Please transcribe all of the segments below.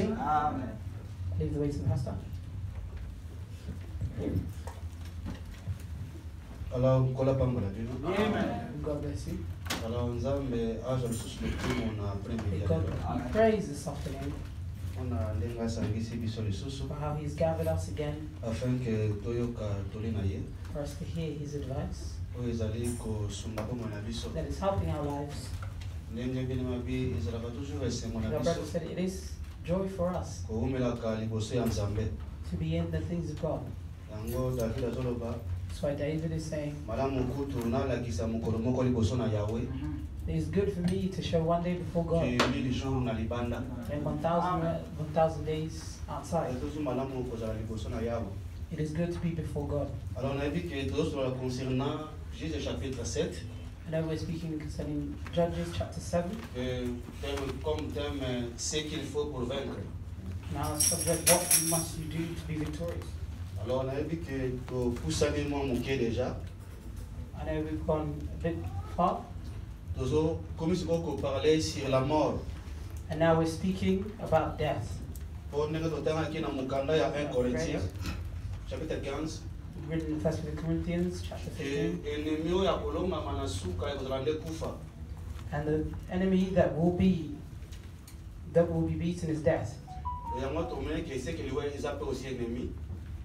with me. Amen. Leave the way to the pastor. Alors, kola pambola bino. Amen. God bless you. Alors, nzambe aja lisusu lokumu na May premier God Amen. be praised this afternoon ona ndenge asangisi biso lisusu for how He's gathered us again afin que toyoka toli na ye for us to hear His advice oyo ezali kosunga bomoi na biso that is helping our lives. ndenge bino mabi ezalaka toujours esengo na Our brother biso said it is joy for us kowumelaka liboso ya nzambe to be in the things of God. yango david azoloba That's why David is saying, malamu kutu nalakisa mokolo moko liboso na yawe it is good for me to show one day before God mili jour na libanda and 1,000 days outside. tozu malamu kozala liboso na yawe It is good to be before God. alors nayebi ke tozosolola concernant Juge chapitre 7 I know we're speaking concerning Judges chapter 7. comme thème ce qu'il faut pour vaincre. Now, subject, what must you do to be victorious? Alors nayebi ke topusani mwa moke déjà I know we've gone a bit far, tozo komi sikoyo koparle sur la mort and now we're speaking about death. mpo ndenge totangaki na mokanda ya 1 Corinthiens chapitre 15 Written in 1 Corinthians chapter 15. ennemi oyo akolongama na suka ekozala nde kufa And the enemy that will be beaten is death. yango tomonaki eseke liwa eza mpe aussi ennemi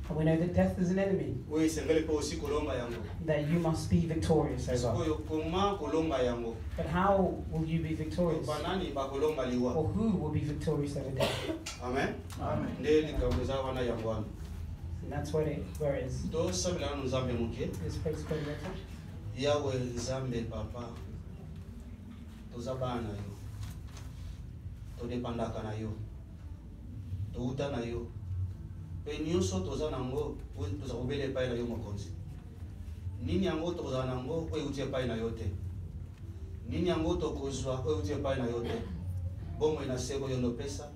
And we know that death is an enemy oyo esengeli mpe aussi kolonga yango that you must be victorious over. sikoyo koma kolonga yango But how will you be victorious? banani bakolonga liwa Or who will be victorious over death? amen Amen. nde likambo eza wana yango wana And that's where it is. tosambela nano nzambe moke This place called Bethel. yawe nzambe papa toza bana na yo todepandaka na yo touta na yo mpe nyonso toza nango oyo toza kobela epai na yo mokonzi nini yango tokozala nango oyo euti epai na yo te nini yango tokozwa oyo euti epai na yo te bomoi na seko yo ndopesa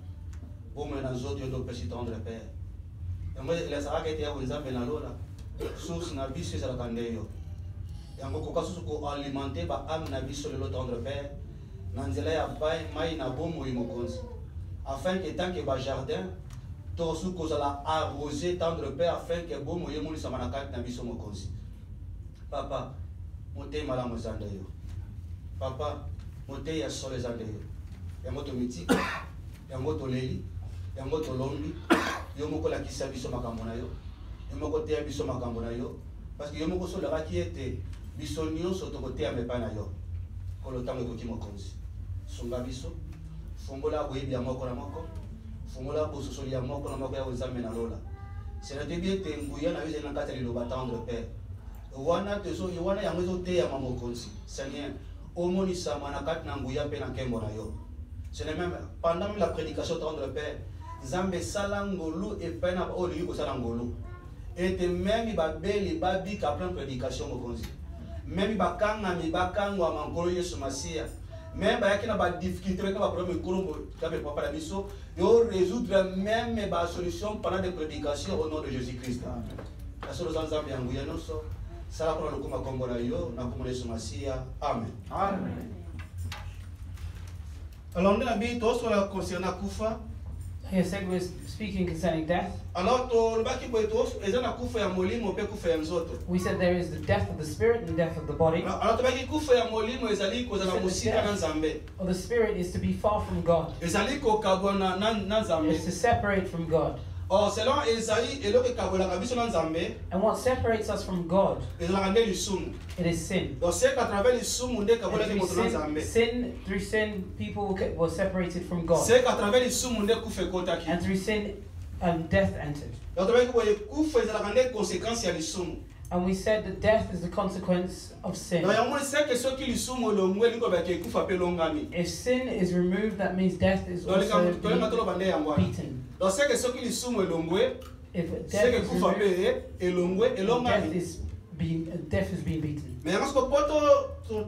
bomoi na nzoto yo ndopesi tendre père yango elesakaka ete yawe nzambe nalola source na biso ezalaka nde yo yango koka susu koalimente baame na biso lelo tendre père na nzela ya mai na bomoi mokonzi afin que tant que bajardin tosu kozala arrosé tendre père afin que bomoi emonisama na kati na biso mokonzi papa motei malamu eza nde yo papa motei ya solo eza nde yo yango tomitika yango toleli yango tolombi yo moko olakisa biso makambo na yo yo moko teya biso makambo na yo parce que yo moko solakaki ete biso nyonso tokoteyama epai na yo kolo ntango ekoki mokonzi sunga biso fungola boyebi ya moko na moko fungola bososoli ya moko na moko ya nzambe na lola sena toyebi ete nguya na yo ezali na kati ya liloba tendre père wana yango ezoteyama mokonzi seigneur omonisama na kati na nguya mpe na nkembo na yo sena même pendant même la prédication tendre père nzambe esala ngolu epai na oyo olingi kosala ngolu ete meme babeli babika plein prédication mokonzi meme bakangami bakangwama nkolo yesu masiya même bayaki na badifficulté bayaki na baproblème ekolombo kabe papa na biso yo résoudre même basolution pendant des prédications au nom de Jésus Christ nasolo za nzambe yangu ya nyonso sala mpona lokuma kombo na yo na kombo na yesu masiya amen Amen. alors nde na bi tosola concernant kufa Here said we're speaking concerning death. alors tolobaki boye eza na kufa ya molimo mpe kufa ya nzoto We said there is the death of the spirit and the death of the body. alors tobaki kufa ya molimo ezali kozala mosika na nzambe Or the spirit is to be far from God. ezali kokabwa na nzambe It's to separate from God. or selon ezali eloko ekabwelaka biso na nzambe And what separates us from God, ezalaka nde lisumu it is sin. donc c'est à travers lisumu nde And ekabwelaki moto na nzambe through sin, people were separated from God. c'est à travers lisumu nde kufa ekotaki And through sin, death entered. donc tobaki boye kufa ezalaka nde conséquence ya lisumu And we said that death is the consequence of sin. donc yango c'est que soki lisumu elongwe elingi kobaki ekufa mpe elongami If sin is removed, that means death is donc also tolenga toloba nde yango wana beaten. donc c'est que soki lisumu elongwe If c'est death que is kufa removed, mpe elongwe elongami death is being beaten. mais yango siko po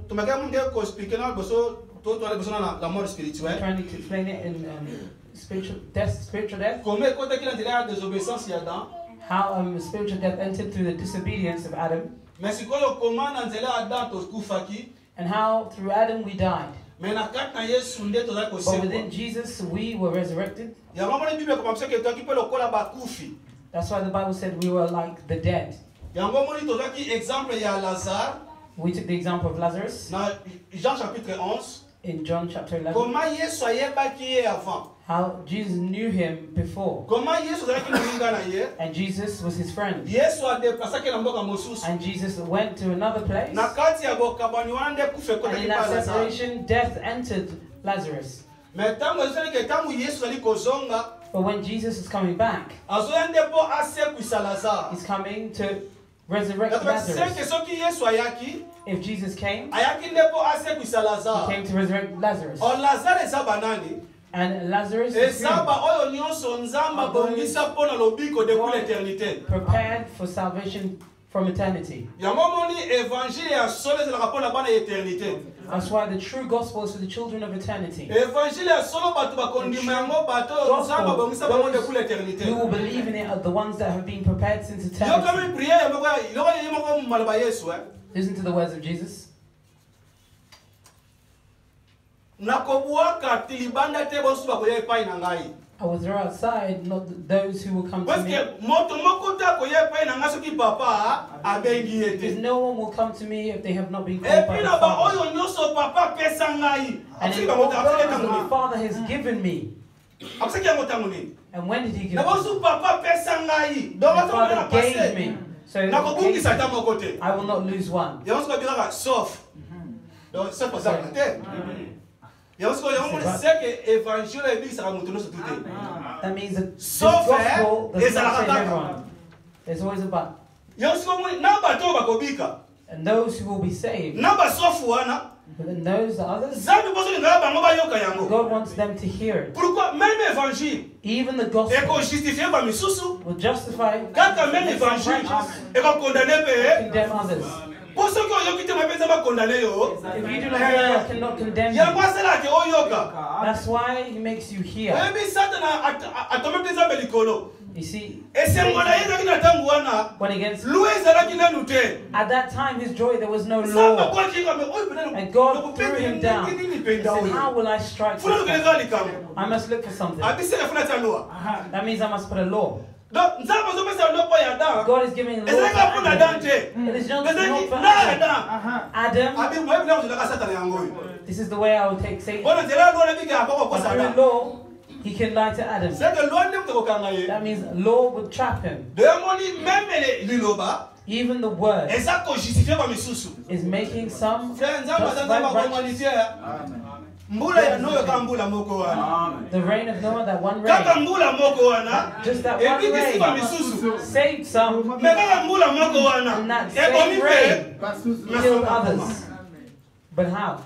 tomaka munde koexplike na liboso totoala liboso na la mort I'm spirituelle trying to explain it in spiritual death. comme ekotaki na nzela ya désobéissance ya Adam How spiritual death entered through the disobedience of Adam, mais sikoyo koma na nzela ya Adam tokufaki and how through Adam we died. mais na kati na Yesu nde tozali But kosekwa. within Jesus, we were resurrected. Yango moni Bible comme ça que toi qui peux lokola bakufi. That's why the Bible said we were like the dead. Yango moni tozaki exemple ya Lazare We took the example of Lazarus na Jean chapitre 11. in John chapter 11. Comment Yesu ayebaki ye avant? How Jesus knew him before. Comment Yesu azalaki moninga na ye? And Jesus was his friend. Yesu adeplasaki na mboka mosusu. And Jesus went to another place. Na kati ya bokabani wana nde kufa And ekotaki in pa that Lazare. separation, death entered Lazarus. Mais ntango ezali ke ntango Yesu azali kozonga, But when Jesus is coming back, azoya nde mpo asekwisa Lazare. he's coming to resurrect Seke Lazarus. soki Yesu ayaki, If Jesus came, ayaki nde mpo asekwisa he Lazare. came to resurrect Lazarus. O Lazare eza banani? And Lazarus is Eza ba oyo nyonso Nzambe abongisa mpo na lobiko depuis l'éternité. prepared for salvation from eternity. Yango moni évangile ya solo ezalaka mpo na bana ya éternité. That's why the true gospel is for the children of eternity. Évangile ya solo bato bakondima yango bato oyo Nzambe abongisa bango depuis l'éternité. Who will believe in it are the ones that have been prepared since Yo eternity. kami prière moko yoko ye moko maloba Yesu Listen to the words of Jesus. nakobwaka tilibanda te bonso bakoya epai na ngai. I will throw outside not those who will come to Parce me. que moto moko te akoya epai na ngai soki papa abengi ye Because te. no one will come to me if they have not been called by Epi the na ba Father. oyo nyonso papa apesa ngai. And Akusiki in bango all afike those ntango the nini? Father has given me. Akusiki yango ntango nini? And when did he give Na me? bonso papa apesa ngai. The Donc ata Father na gave passé. me. So Nakobungisa ata moko te. I will not lose one. Yango siko bilaka sauf. Donc sauf pour ça te. Yango siko yango moni c'est que évangile ebisaka moto nyonso tout te. That means that this Sauf, gospel does not ezalaka save kaka. everyone. There's always a but. Yango siko moni na bato oyo bakobika. And those who will be saved, Na basofu wana. but then those the others, Nzambe mposo lingaka bango bayoka yango. God wants them to hear it. Pourquoi même évangile Even the gospel ekojustifie bamisusu will justify kaka même and some évangile righteous, ekokondane mpe condemn others. mpo soki oyoki te mpe eza bakondane yo If you do not hear, God cannot condemn yango you. asalaki oyoka That's why He makes you hear. oyebi satana atome mpe nzambe likolo You see, esengo na ye ezalaki na ntango wana when against lwa ezalaki nanu te at that time His joy there was no nzambe law, akwakingame oyo and God threw him down. He nini mpenza said, "How oyo will I strike funa this man? lukeleza likambo I must look for something." abisele funa tia lwa That means I must put a law. donc nzambe azopesa lwa mpo ya dan God is giving law to ezalaki mpona dan Adam. te It is not ezalaki for na Adam. dan Adam, abi moyebi na kozalaka satana yango oyo this is the way I will take Satan. mpona nzela ya lwa nabiki But akokokosa through dan law, he can lie to Adam. seke lwa nde moto kokanga ye That means law would trap him. doyamoni meme liloba Even the word eza kojustifie bamisusu is making some frere nzambe aza justify nzambe righteous. akomonite mbula ya noyo ka mbula moko wana The reign of Noah, that one kaka rain, mbula moko wana just that one ebikisi rain, bamisusu saved some, me kaka mbula moko wana and that ekomi same mpe rain killed others. But how?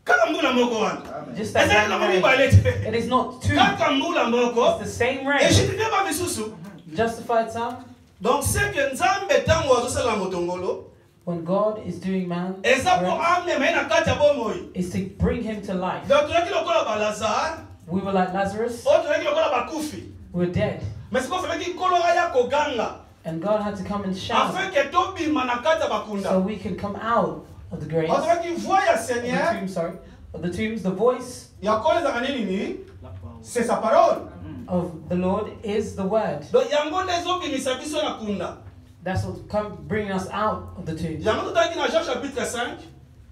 kaka mbula moko wana Just that ezali nango one rain. mibale te It is not two. kaka mbula moko It's the same rain. ejustifie bamisusu Justified some. donc seke nzambe ntango azosala motongolo When God is doing man, eza mpo work, amema ye na kati ya bomoi is to bring him to life. donc tozalaki lokola balazare We were like Lazarus. oyo tozalaki lokola bakufi We were dead. mais sikoyo felaki nkolo aya koganga And God had to come and shout afin ke tobima na kati ya so bakunda we can come out of the graves. bazalaki voi ya Of the seigneur tomb, sorry. Of the tombs, the voice ya kolo ezaka nini ni c'est sa parole of the Lord is the word. donc yango nde ezobimisa biso na kunda That's what come bringing us out of the tomb. yango totalaki na Jean chapitre 5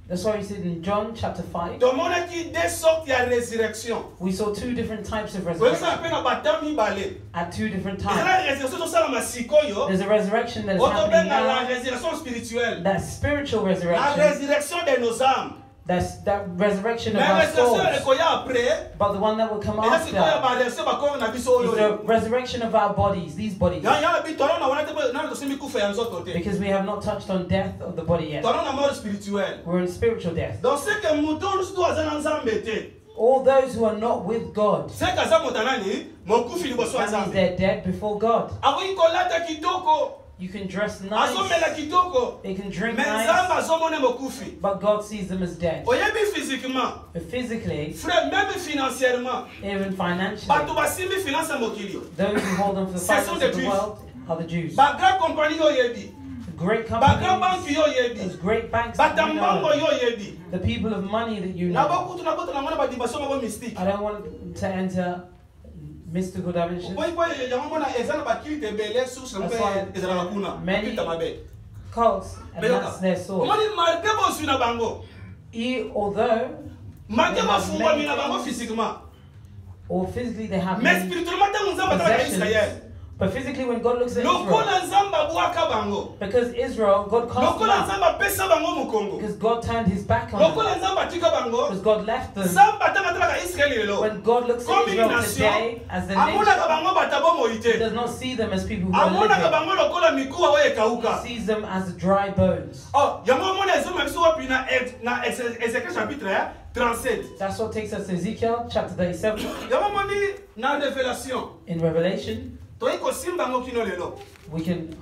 That's why we said in John chapter 5, tomonaki deux sortes ya résurrection we saw two different types of oyebisaka resurrection mpe na bata mibale at two different ezala times. résurrection tosalama sikoyo There's a resurrection that is oyo happening tobenga la now, résurrection spirituelle that spiritual la resurrection, résurrection de nos âmes that's that resurrection of mais our résurrection souls. ekoya après But the one that will come eza sikoyo ya after baresurrection bakoro na biso is oyo the resurrection of our bodies, these bodies. yana bi tolona wana te nana tosimbi kufa ya nzoto te Because we have not touched on death of the body yet. tolona mort spirituelle We're in spiritual death. donc c'est que moto nyonso to aza na nzambe te All those who are not with God, c'est que aza moto nani mokufi liboso ya that means nzambe they're dead before God. akoki kolata kitoko You can dress azomela nice, kitoko they can drink mais nzambe nice, azomona mokufi but God sees them as dead. oyebi physiquement But physically, frère même financièrement even financially, bato basimbi finance ya mokili those who hold on to the Ce sont finances des of the Juifs. world are the Jews. bagrand compagnie oyebi great Bagra bank companies, yo yebi. those great banks that you Batambango know, yo yebi. the people of money that you Na know. bakutu na boto na ngona ba dimension ba mystique. I don't want to enter mystical dimensions. Boy boy yango mona ezana ba kilite bele source na mpe ezana kuna. Many Kilite mabe. cults, and that's their source. Omani marke bo su na bango. Although, Marke ba fungwa mina bango physiquement. or physically they have Mais many spirituellement tango nzamba tala Israël. possessions, but physically when God looks at Israel, Lokola nzamba bwaka bango. because Israel, God cast them Lokola out, nzamba pesa bango mukongo. because God turned his back on them, Lokola nzamba tika bango. because God left them. Nzamba tanga tala ka Israël lelo. When God looks at Israel today as the Amona ka nation, bango batabo He moite. does not see them as people who are Amona ka living. bango lokola mikuwa oye He kauka. sees them as dry bones. Oh, yango mona ezoma biso wapi na Ezekiel chapitre 37. That's what takes us to Ezekiel chapter 37. Yango moni na révélation. In Revelation, Toi ko simba ngo kino lelo. we can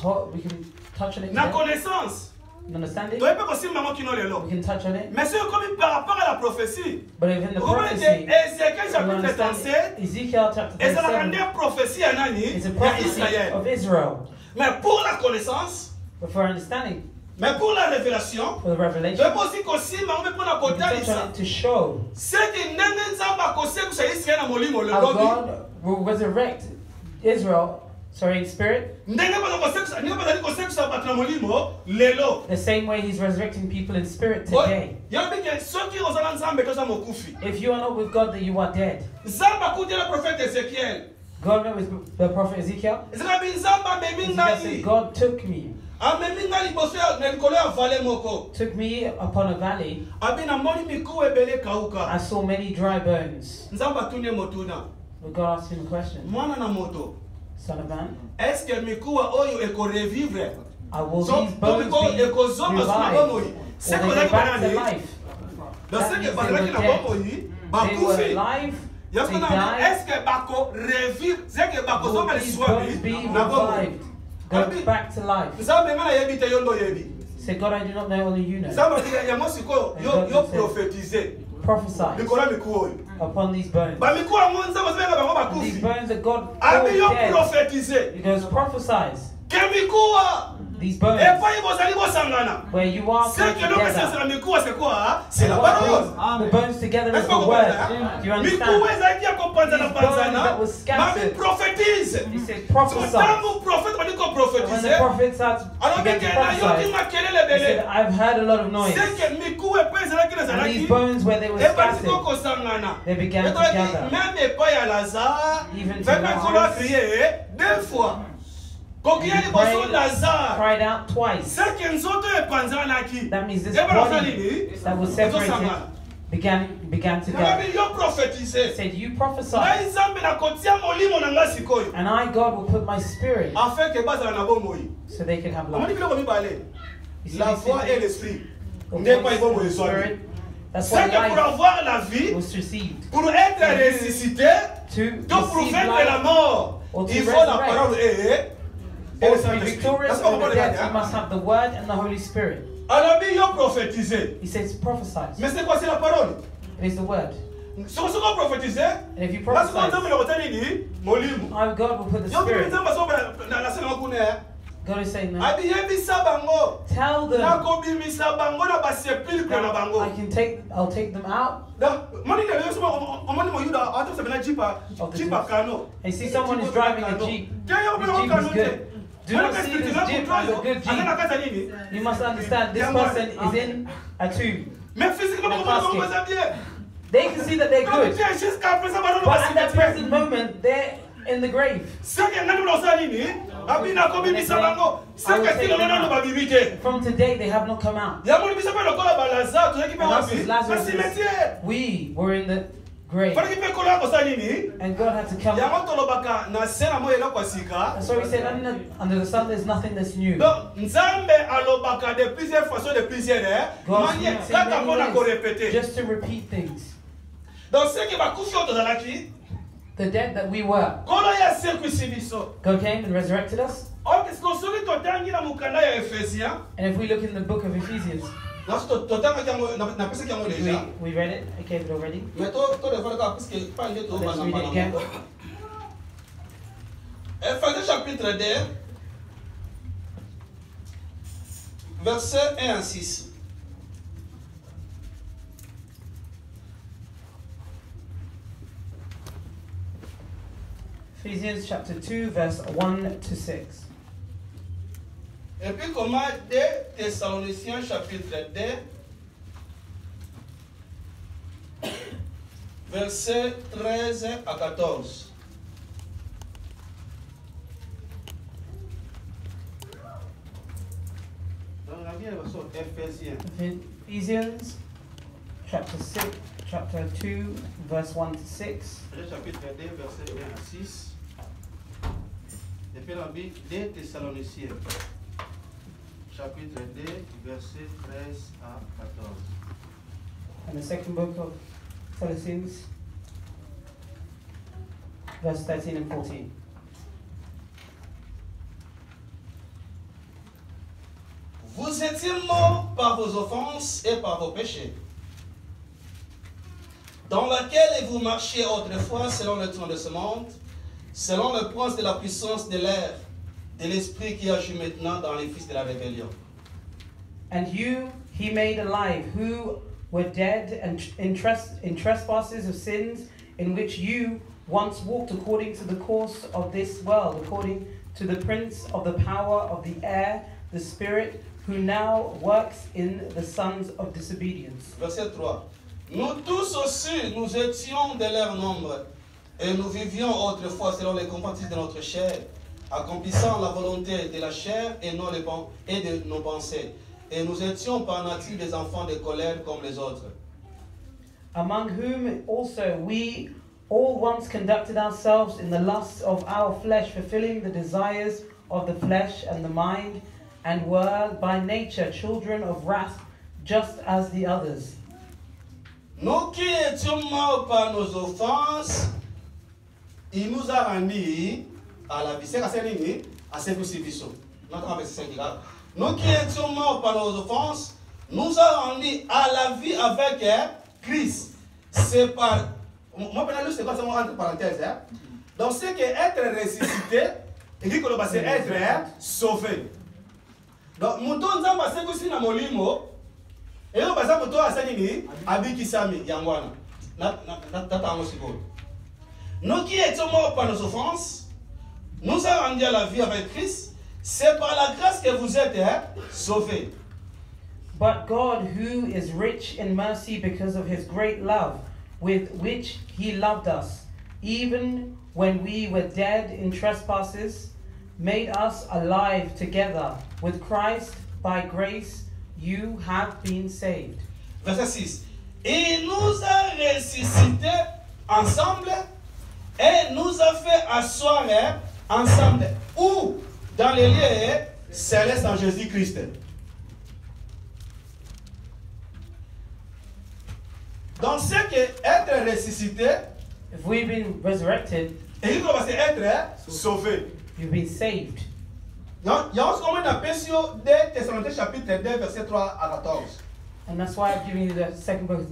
touch on it Na today. connaissance. Understand Toi it? pe ko simba ngo kino lelo. We can touch on it. Mais c'est comme par rapport à la prophétie. But if in the Vous voyez prophecy, Ezekiel we chapitre understand 37. Ezekiel chapter Et ça la 37 grande prophétie à Nani, is a à prophecy Israël. of Israel. Mais pour la connaissance, But for understanding, mais pour la révélation, for the je revelation, peux aussi qu'on on peut prendre we côté can de touch on ça. it to show C'est que ndenge nzamba kose kusa Israël na molimo le how lobby. God will resurrect Israel, in spirit, Ndenge ba kose kusa, ndenge ba kose kusa pat na molimo lelo. the same way He's resurrecting people in spirit Oh, today. yabi ke soki ozala nzambe toza mokufi. If you are not with God, then you are dead. Nzamba kuti le prophète Ezekiel. God met with the prophet Ezekiel. Ezaka bi nzamba memi Ezekiel said, ngai. God took me Amemi ngai liboso ya na likolo ya vale moko. upon a valley. Abi na moni miku ebele I kauka. saw many dry bones. Nzamba tune motuna. But God asked him a question, Mwana na moto. Son of man, Est-ce que mikuwa oyo eko revivre? will So, these bones topiko be eko zoma suna revived? bomo Or yi. they C'est que go bazaki back to banani. life? Donc That c'est que means they bazaki were na dead. bomo yi, They were bakufi. alive, Yasko they na died. est-ce que bako revivre? C'est que bako Will zoma le these bones be swami na bomo. revived? Go back to life. Nzambe ngana yebi te yondo yebi. Say, God, I do not know, only you know. Nzambe tika yango siko yo prophétiser. Prophesy Nikola mikuwa oyo. upon these bones. Ba mikuwa ngo nzambe zbenga bango And these bakufi. bones that God Abi called yo dead. prophétiser. He goes, prophesies. Ke mikuwa. These bones, Epai bozali bosangana. where you are C'est que donc together. c'est la mikuwa c'est quoi? C'est la What parole. brings the bones together is Est-ce the que vous word. comprenez? Do you Mikuwa understand? ezaki ya kopanza na These bones panzana. that was scattered. Mami prophétise. He says, So prophesy. tangu prophète badi ko And when the prophétiser. prophet starts Alors began que to na yoki prophesy, makelele he said, bele. I've heard a lot of noise. C'est que mikuwa epai ezalaki na And these zalaki. bones where they were Ebati scattered, ko kosangana. they began to Etolaki gather. même epai ya Lazare. Even to Même kolo a Lazarus. crié deux fois. Kokia He liboso prayed, Lazare. cried out twice. C'est que nzoto epanzanaki. That means this Eba na body nini? that was Ezosangana. separated began to gather. Nagabi yo prophétiser. Said, you prophesy, Ngai nzambe nakotia molimo na ngai sikoyo. and I, God, will put my spirit Afin que bazala na bomoi. so they can have Omoni life. biloko mibale. You see La these foi two et things? l'esprit. The Nde voice pa and ibomoi the ezwami. spirit. That's C'est why que pour life avoir la vie, was received. pour être ressuscité, To donc pour receive vaincre la life, mort, or to il faut la resurrect. parole et or le to be Saint-Esprit. victorious Est-ce qu'on over comprend death, you les must have the word and the Holy Spirit. Alors, yo prophétiser. He says, prophesize. Mais c'est quoi, c'est la parole? It is the word. Ce qu'on prophétiser, And if you parce qu'on prophesy, tombe le côté nini, molimo. our God will put the Yo spirit. kimisa maso na la sema kuna. God is saying that. Abi yebisa bango. Tell them Na kobimisa bango na basepilque na that bango. I'll take them out. Moni na leo sema omoni mo yuda hata sema jipa jipa kano. And see someone is driving a Jeep. This Jeep is good. Do not see this Jeep as a good Jeep. You must understand this person is in a tomb. Mais physiquement comment ça bien? They can see that they're Quand good. tu es jusqu'à présent ba But at that present moment, they're in the grave. C'est que ngani lo sa nini? Abi na kobimisa bango. C'est que ti lona no babibite. From today, they have not come out. Ya moni bisa pe lokola balaza to ki pe And us wapi? as Na Lazarus, cimetière. we were in the grave. Fallait ki pe kola ko sa nini? And God had to come. Ya moto lobaka na sena mo ela kwa sika. And so he said, under the sun, there's nothing that's new. Donc, Nzambe alobaka de plusieurs façons, de plusieurs God manières. speaks Kaka in mpona many ko ways, répéter. just to repeat things. Donc, ce qui va kufi oto zalaki, The dead that we were. kolo ya circoncis biso. God came and resurrected us. Or, soki totangi na mukanda ya Ephésiens, And if we look in the book of Ephesians, naso totangaki yango, napesaki yango déjà. we read it, I gave it already. Mais to refale kaka, parce que pas nde to Let's bana read it again. bana. Ephésiens chapitre 2. Versets 1 à 6. Ephesians chapter 2, verse 1 to 6. Et puis comment 2 Thessaloniciens chapitre 2, versets 13 à 14. Ephesians chapter 2, verse 1 to 6. Chapitre 2, verset 1 à 6. Et puis la Bible des Thessaloniciens. Chapitre 2, verset 13 à 14. And the second book of Colossians, verse 13 and 14. Vous étiez morts par vos offenses et par vos péchés, dans laquelle vous marchiez autrefois selon le temps de ce monde, selon le prince de la puissance de l'air, de l'esprit qui agit maintenant dans les fils de la rébellion. And you he made alive, who were dead and in trespasses of sins, in which you once walked according to the course of this world, according to the prince of the power of the air, the spirit, who now works in the sons of disobedience. Verset 3. Nous tous aussi, nous étions de leur nombre, et nous vivions autrefois selon les convoitises de notre chair, accomplissant la volonté de la chair et de nos pensées. Et nous étions par nature des enfants de colère comme les autres. Among whom also we all once conducted ourselves in the lusts of our flesh, fulfilling the desires of the flesh and the mind, and were by nature children of wrath, just as the others. Nous qui étions morts par nos offenses, il nous a rendus à la vie. C'est à ce que nous qui étions morts par nos offenses, nous a rendus à la vie avec Christ. C'est par. Moi, c'est quoi ça, entre parenthèses. Donc, c'est que être ressuscité, et dit que c'est être sauvé. Donc, mouton nzamba c'est que si na molimo, et on passe mouton à sanini, abikisami yangwana. Nous qui étions morts par nos offenses, nous a rendu à la vie avec Christ. C'est par la grâce que vous êtes sauvés. But God, who is rich in mercy because of his great love, with which he loved us, even when we were dead in trespasses, made us alive together with Christ. By grace you have been saved. Verset 6. Il nous a ressuscités ensemble et nous a fait asseoir ensemble. Où? Dans les lieux célestes en Jésus-Christ. Donc, c'est que être ressuscité, if we've been resurrected, et il doit être sauvé. You've been saved. Donc, il y a aussi comme une appellation de Thessaloniciens chapitre 2, verset 3 à 14. And that's why I've given you the second book of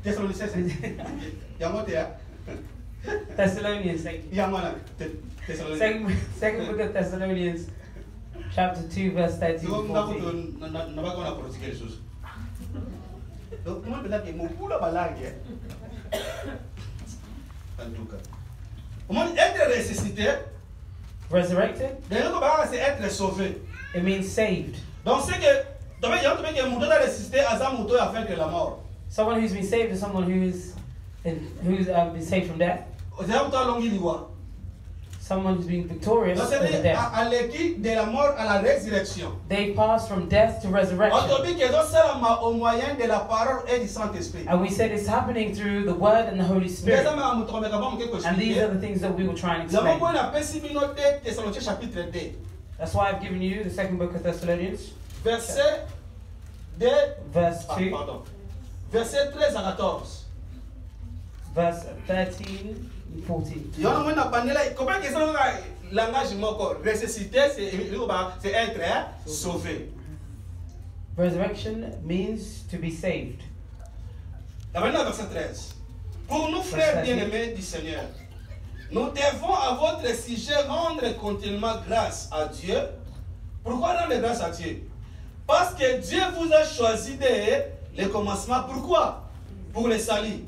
Thessaloniciens, il y a un mot. Thessalonians, second book of Thessalonians, chapter 2, verse 13 to 14. Être ressuscité, resurrected, c'est être sauvé. It means saved. Donc c'est que il y a un truc qui est mouton ressuscité à sa mouton à faire de la mort. Someone who's been saved is someone who's been saved from death. Someone who's been victorious over death. À l'équipe de la mort à la résurrection. They passed from death to resurrection. And we said it's happening through the Word and the Holy Spirit. And these are the things that we will try and explain. That's why I've given you the second book of Thessalonians. Verse 2. Verset 13 à 14. Verse 13 and 14. Comment que ça langage moko ressuscité c'est être sauvé. Resurrection means to be saved. Maintenant verset 13. Pour nous frères bien-aimés du Seigneur, Nous devons à votre sujet rendre continuellement grâce à Dieu. Pourquoi rendre grâce à Dieu? Parce que Dieu vous a choisi dès le commencement. Pourquoi? Pour le salut.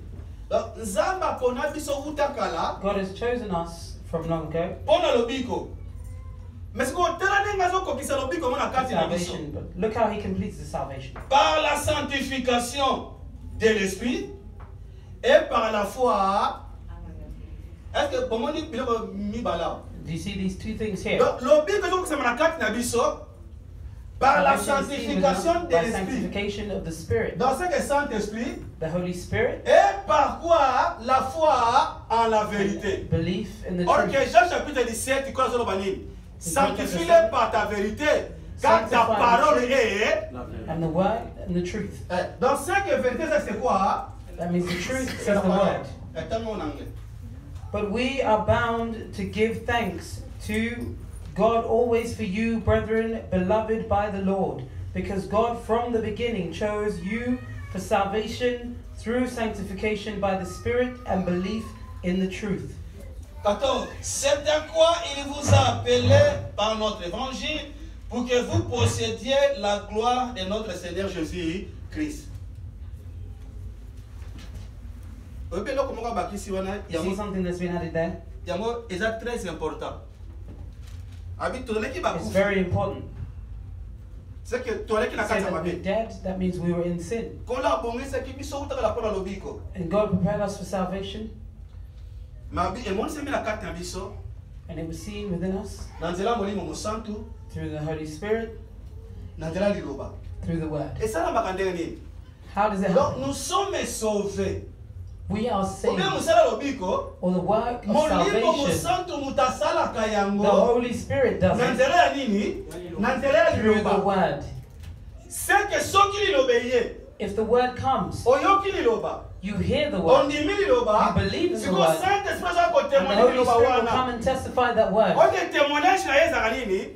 Donc, Nzamba pona biso utakala. God has chosen us from long ago. Pona lobiko. Mais ce qu'on t'a dit, ngazo kokisa lobiko mona kati na biso. Salvation, but look how he completes the salvation. Par la sanctification de l'esprit et par la foi. Est-ce que pour moi ni biloko mi bala? Do you see these two things here? Donc lobiko zo kokisa mona kati na biso. Par la Salvation is seen sanctification de by l'esprit. sanctification of the Spirit, Dans ce que Saint-Esprit. the Holy Spirit, Et par quoi la foi en la vérité. belief in the Or truth. que Jean chapitre 17, quoi sur le banni? Sanctifie-les par ta vérité, car ta parole est. And the word and the truth. Dans ce que vérité, c'est quoi? That means the truth is the word. Attends-moi en anglais. But we are bound to give thanks to God always for you, brethren, beloved by the Lord, because God from the beginning chose you for salvation through sanctification by the Spirit and belief in the truth. 14. C'est à quoi il vous a appelé par notre évangile pour que vous possédiez la gloire de notre Seigneur Jésus-Christ. You see something that's been added there? C'est très important. It's very important. C'est que toi qui Say that we're dead, that means we were in sin. And God prepared us for salvation, and it was seen within us through the Holy Spirit, through the Word. How does it happen? Nous sommes sauvés. We are saved, or the work of Molimo salvation. musantu mutasalaka The yango. Holy Spirit does it Nanzela ya nini? Nanzela ya through the liloba. Word. C'est que soki lilobeye. If the Word comes, Oyoki liloba. you hear the Word, Ondimi liloba. You believe in the Siko word. Saint-Esprit za ko and the témoigner Holy liloba Spirit will come wana. and testify that Word. Oke témoignage na yeza nini?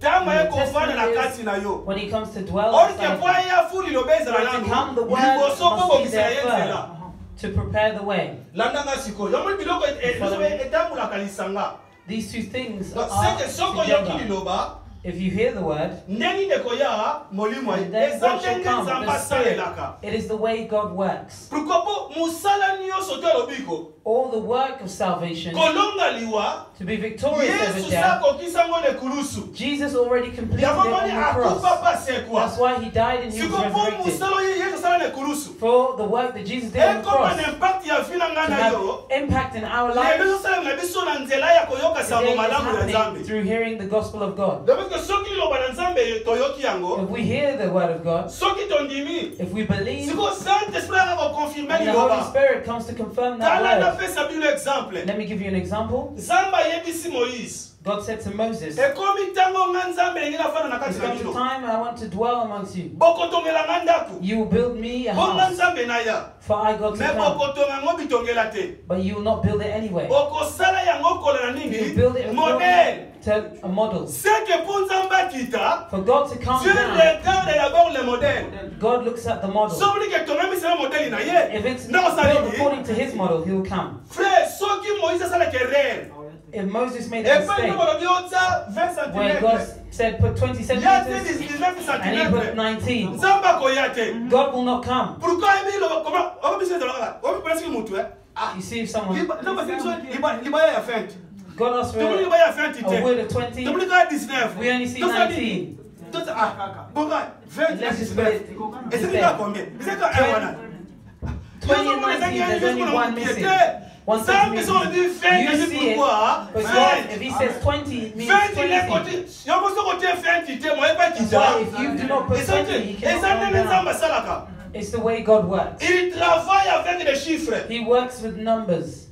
Tama ye And the kofana na testimony kati na is yo. when He comes to dwell Oke inside kwa you. ya fu lilobeza For na it to come, the nanu. Word Liboso must ko be bokisa there yenzela. to prepare the way. Landanga siko. Yomo biloko etambulaka lisanga. These two things Donc are c'est que soko yoki together. liloba. If you hear the Word, Ndeni ndeko ya molimo and then eza God shall ndenge come, nzambe the Spirit. asalelaka. It is the way God works. Pourquoi po musala nyonso to alobiko All the work of salvation, kolonga liwa to be victorious over Yesu death, sakokisa ngo lekulusu Jesus already completed it yango on moni the akufa cross. pasi That's ekwa why He died and He was siko po resurrected. musala oyo Yesu asala lekulusu For the work that Jesus did on the ekoma cross na impact ya vi na ngai to na have yo impact in our lelo lives. ezosala na biso na nzela ya koyoka Today sango is malamu ya happening nzambe through hearing the gospel of God. donc que soki liloba na nzambe toyoki yango If we hear the word of God, soki tondimi if we believe, siko saint esprit aka koconfirme and the Holy liloba Spirit comes to confirm tala that word. napesa bino exemple Let me give you an example. nzambe ayebisi moïse God said to Moses, ekomi ntango nga nzambe elingi nafanda na "There's kati na comes a bino time I want to dwell amongst you. bokotongela nga ndako You will build me a mpo nga house, nzambe na ya for I got to me come. bokotonga yango bitongela te But you will not build it anyway. okosala yango kolela You nini build it modele to a model. seke mpo nzambe akita For God to come dieu down, regarde d'abord le modèle God looks at the model. soki ke tongamisela modele na ye If it's ndakosala built nini according to His model, He will come. frère soki moïse asalaka erreur If Moses made a epai mistake, nde balobi ota 20 where God cm said put 20 ya te centimeters 19 and He put cm 19, nzambe akoya te God will not come. pourquoi ebi loba obiso ezalaka obipresiki mutu You see, if someone, libaya ya 20 God asked for tomoni a libaya ya 20 te wood of 20, tomoni kaka 19 we only see Tosali- 19. bonga 20 Let's just put it ezali kaka combien ezali kaka un wana 20 and 19, there's only one missing. One nzambe centimeter. so olobi 20 You ezi see it, pourquoi but God, if He says 20, it means 20 ne 20. koti yango soko te 20 te moyeba That's why kita if you do not put 20, He eza cannot ndenge come nzambe down. asalaka It's the way God works. il travaille avec des chiffres He works with numbers.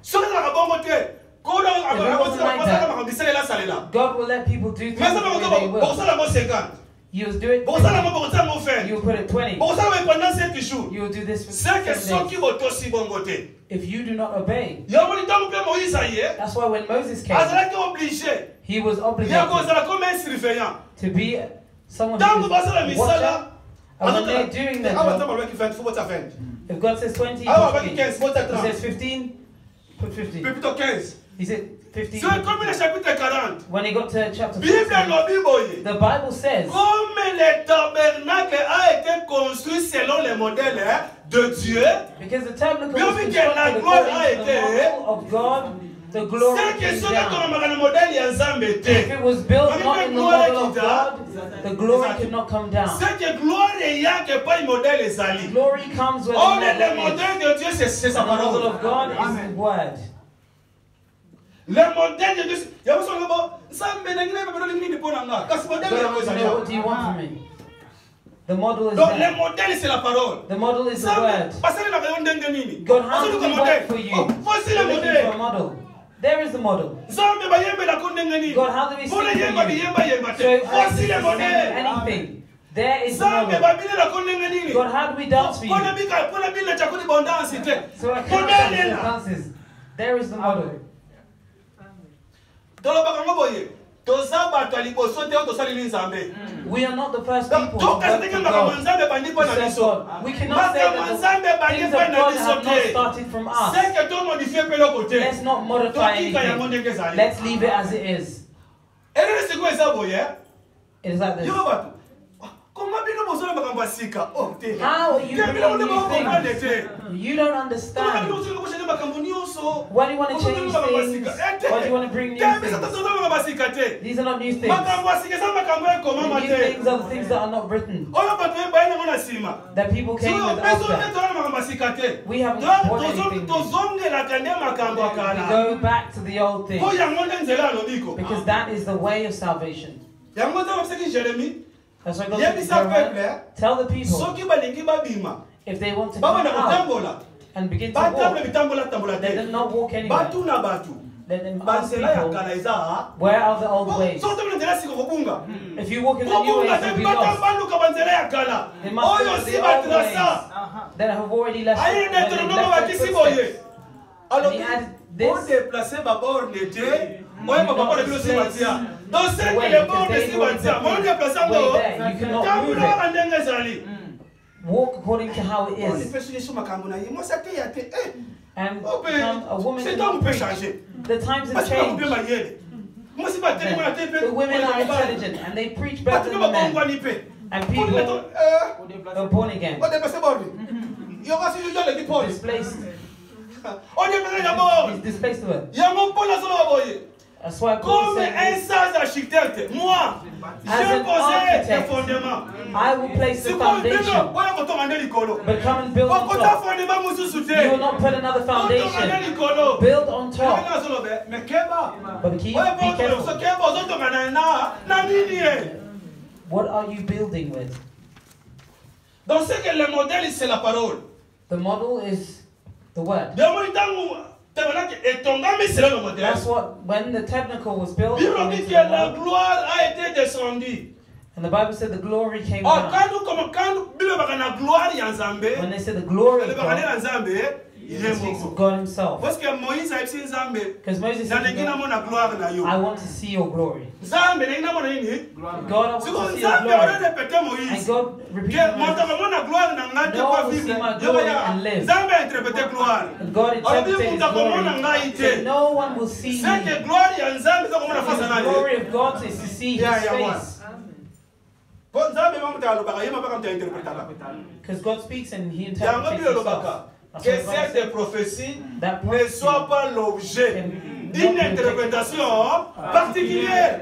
soki ezalaka bongo te wasn't like that, makambo bisalela asalela God will let people do things mais the eza way they bango will. bokosala yango 50 You will do it. bokosala yango bokosala yango You 20 will put it 20. bokosala yango pendant 7 jours You will do this for c'est que 7 soki days. botosi bongo te If you do not obey, yango litango mpe moïse aye that's why when Moses came, azalaki oblige he was ya obligated kozala comme un surveillant to be someone ntango who basala is watcher. misala And when they're doing their awa job, ntango balobaki 20 fo bota 20 if God says 20, awa it's babaki 15 bota 50. If He 30 says 15, Put 50. Mais plutôt 15. He said 50. C'est comme le chapitre 40. When he got to chapter Bible 50, lobby boy. the Bible says, Comme le tabernacle a été construit selon les modèles de Dieu, because the tabernacle Bien was vu que constructed la according gloire a to the été- model of God, the glory c'est que came ceux qui down. ont le modèle ya Nzambe If te. it was built Même not la in the gloire model qui of t'a- God, the glory could not come down. C'est que gloire ya que pas le modèle ezali. Glory comes when Oh, the le model is. modèle de Dieu c'est sa And the model parole. of God is the word. Le modèle de Dieu, il y a besoin de bon, Nzambe na ngina ba nini pour nga. Kasi modèle God ya wants to know, what do you want from me? The model is Donc le there. modèle c'est la parole. The model is the word. Parce que la raison de nini. God, how Parce do que we le work for modèle. you? Voici le We're looking for modèle. a model. There is the model. Nzambe ba yembe la konde ngani. God, how do we sing Pour le for yemba you? yemba yemba So te. if Voici le I modèle. anything, there is the Nzambe model. ba bile la konde ngani. God, how do we dance for you? Pour la bile chakuni bondance te. So I can't Modèle dance the là. dances. There is the model. Toloba kango boye. Toza bato ya liboso te to salili Nzambe. We are not the first Donc people to to work kasi for ngamba God. Nzambe bandi to po na serve biso. God. We cannot say that the things of God have not started from us. C'est que to modifier pe lo côté. Let's not modify anything. Let's leave it as it is. Ele se ko esa boye. It is like this. Yo bato. Comment bino bosona makambo asika? Oh te. How are you Ke bino bringing mo new comprendre things? te. You don't Comment bino understand. bosona ko changer makambo nyonso? Why do you want to change things? Why do you want to bring new things? things? These are not new things. Makambo asika eza makambo e The komama new te. things are the things that are not written. Oyo bato e bayina ngona sima. That people came So with beso after. ne tona makambo asika te. We haven't Donc bought anything. tozongela kande makambo We akala. go back to the old Po things. yango nde nzela alobiko. Because that is the way of salvation. Yango nzela obiseki Jérémie. That's why God Yebisa said to Jeremiah, peuple. tell the people, Soki balingi babima. if they want to come Baba na out kotambola. and begin to Batambola walk, bitambola tambola let te. them not walk anywhere. Batu na batu. Let them ask Banzela ya people, kala eza. where are the old ways? So tambola nzela siko kobunga. If you walk in the new Kobunga ways, te you'll be bata lost. banduka banzela ya kala. They must Oyo go to si the old ways batrasa. that have already left, Ayi when they Deutéronome left their bakisi boye. footsteps. Alors, And he added pour this, déplacer babord n'était. Moi, You papa don't de bilosi displace batia. Donc, c'est the way, que les because bords de they si already batia. put Moi, the déplacer en way haut. there. You cannot Quand move vous it. l'avez en dengezali. Walk according to how it On is. fait sur les sous makambo na ye. Moi, ça te yate. And Oh, become a woman c'est cannot temps vous peut preach. changer. The times have Parce que vous pouvez changed. marier. Moi, c'est pas tellement la tête. The women are intelligent and they preach Pas better tout than le the monde va men. niper. And Pour people les mettre. are born again, On déplace bord. Il y aura si je dois le dire. displaced. On déplace d'abord. He's displaced the word. Il y a mon pôle à son envoyé. That's why Paul Comme un said, sage architecte, moi, As j'ai an posé les architect, fondements. I will place Si the vous foundation, voilà quand on m'a dit l'écolo. but come and build on Quand on a top. fondement, vous sous-souté. You will not put another Quand on m'a dit foundation. l'écolo. Build on top. Mais Keba. But keep, Ouais, be bon, careful. ce Keba, aux autres, on a na nini. What are you building with? Donc, c'est que le modèle, c'est la parole. The model is the word. De mon temps, tabernacle est tombé, mais c'est le modèle. That's what, when the tabernacle was built, Bible according dit to que the la model, gloire a été descendue. and the Bible said the glory came Oh, down. quand Bible va la gloire ya Nzambe, When they said the glory le of va God, Nzambe, il est it speaks of moko. God himself. Parce que Moïse a été Nzambe. Because Moses Na said, to nengina God, mona gloire na yo. I want to see your glory. Nzambe nengina mona nini? God, I want Siko to see your Nzambe glory. ora répété And Moïse. God Que repeated monta Moses. mona gloire na ngate No kwa one will see vivre. my Yo glory ya and live. Nzambe a interprété gloire. And God interpreted his glory. Said, no one will see C'est me. que gloire ya Nzambe za kumona face The na glory ye. of God is to see his Yeah, yeah, face. Bon Nzambe mama talobaka yema baka mta interprétaka. Because God speaks and he Yango interprets bilo himself. lobaka. That's Que what God cette said. prophétie That ne prophecy soit pas l'objet can d'une not be interprétation particulière.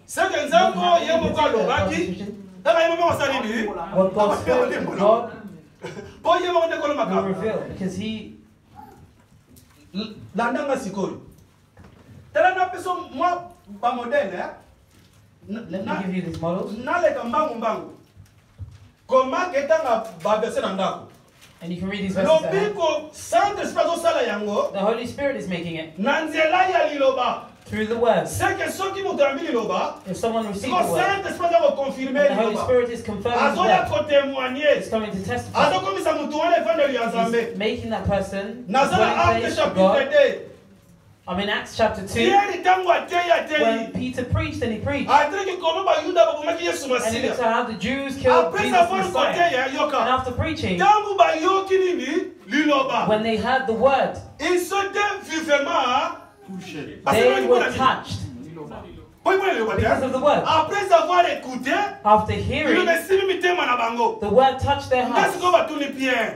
C'est que Nzambe yemo kwa lobaki. Taka yemo mama salini. what God spoke, God Po yemo ndeko lo will makaba. reveal. Because he, Landanga sikoyo. Tala na peso moi ba modèle let me give you these models. naleka mbangu. Comment ketanga ba verset na ndako. And you can read these verses at hand. Lobiko Saint Esprit osala yango. The Holy Spirit is making it Na nzela ya liloba. through the word. C'est que soki moto ambi liloba. If someone receives the Siko word, Saint Esprit aza confirmer the Holy liloba. Spirit is confirming the Azoya word. ko témoigner. It's coming to testify. Azokomisa mutu wana evangeli ya Nzambe. He's making that person Nazala dwelling Actes place for chapitre God. 2. I'm in Acts chapter 2. Pierre tango ateyi. When Peter preached and he preached, Atreki komo ba Yuda babomaki Yesu and he Masiya. looked at how the Jews killed Après Jesus avoir Messiah. côté ya And yoka. after preaching, Tango ba yoki nini liloba. when they heard the word, Ils se positivement touché. They were touched because of the word. Après avoir écouté, After hearing, the word touched their hearts.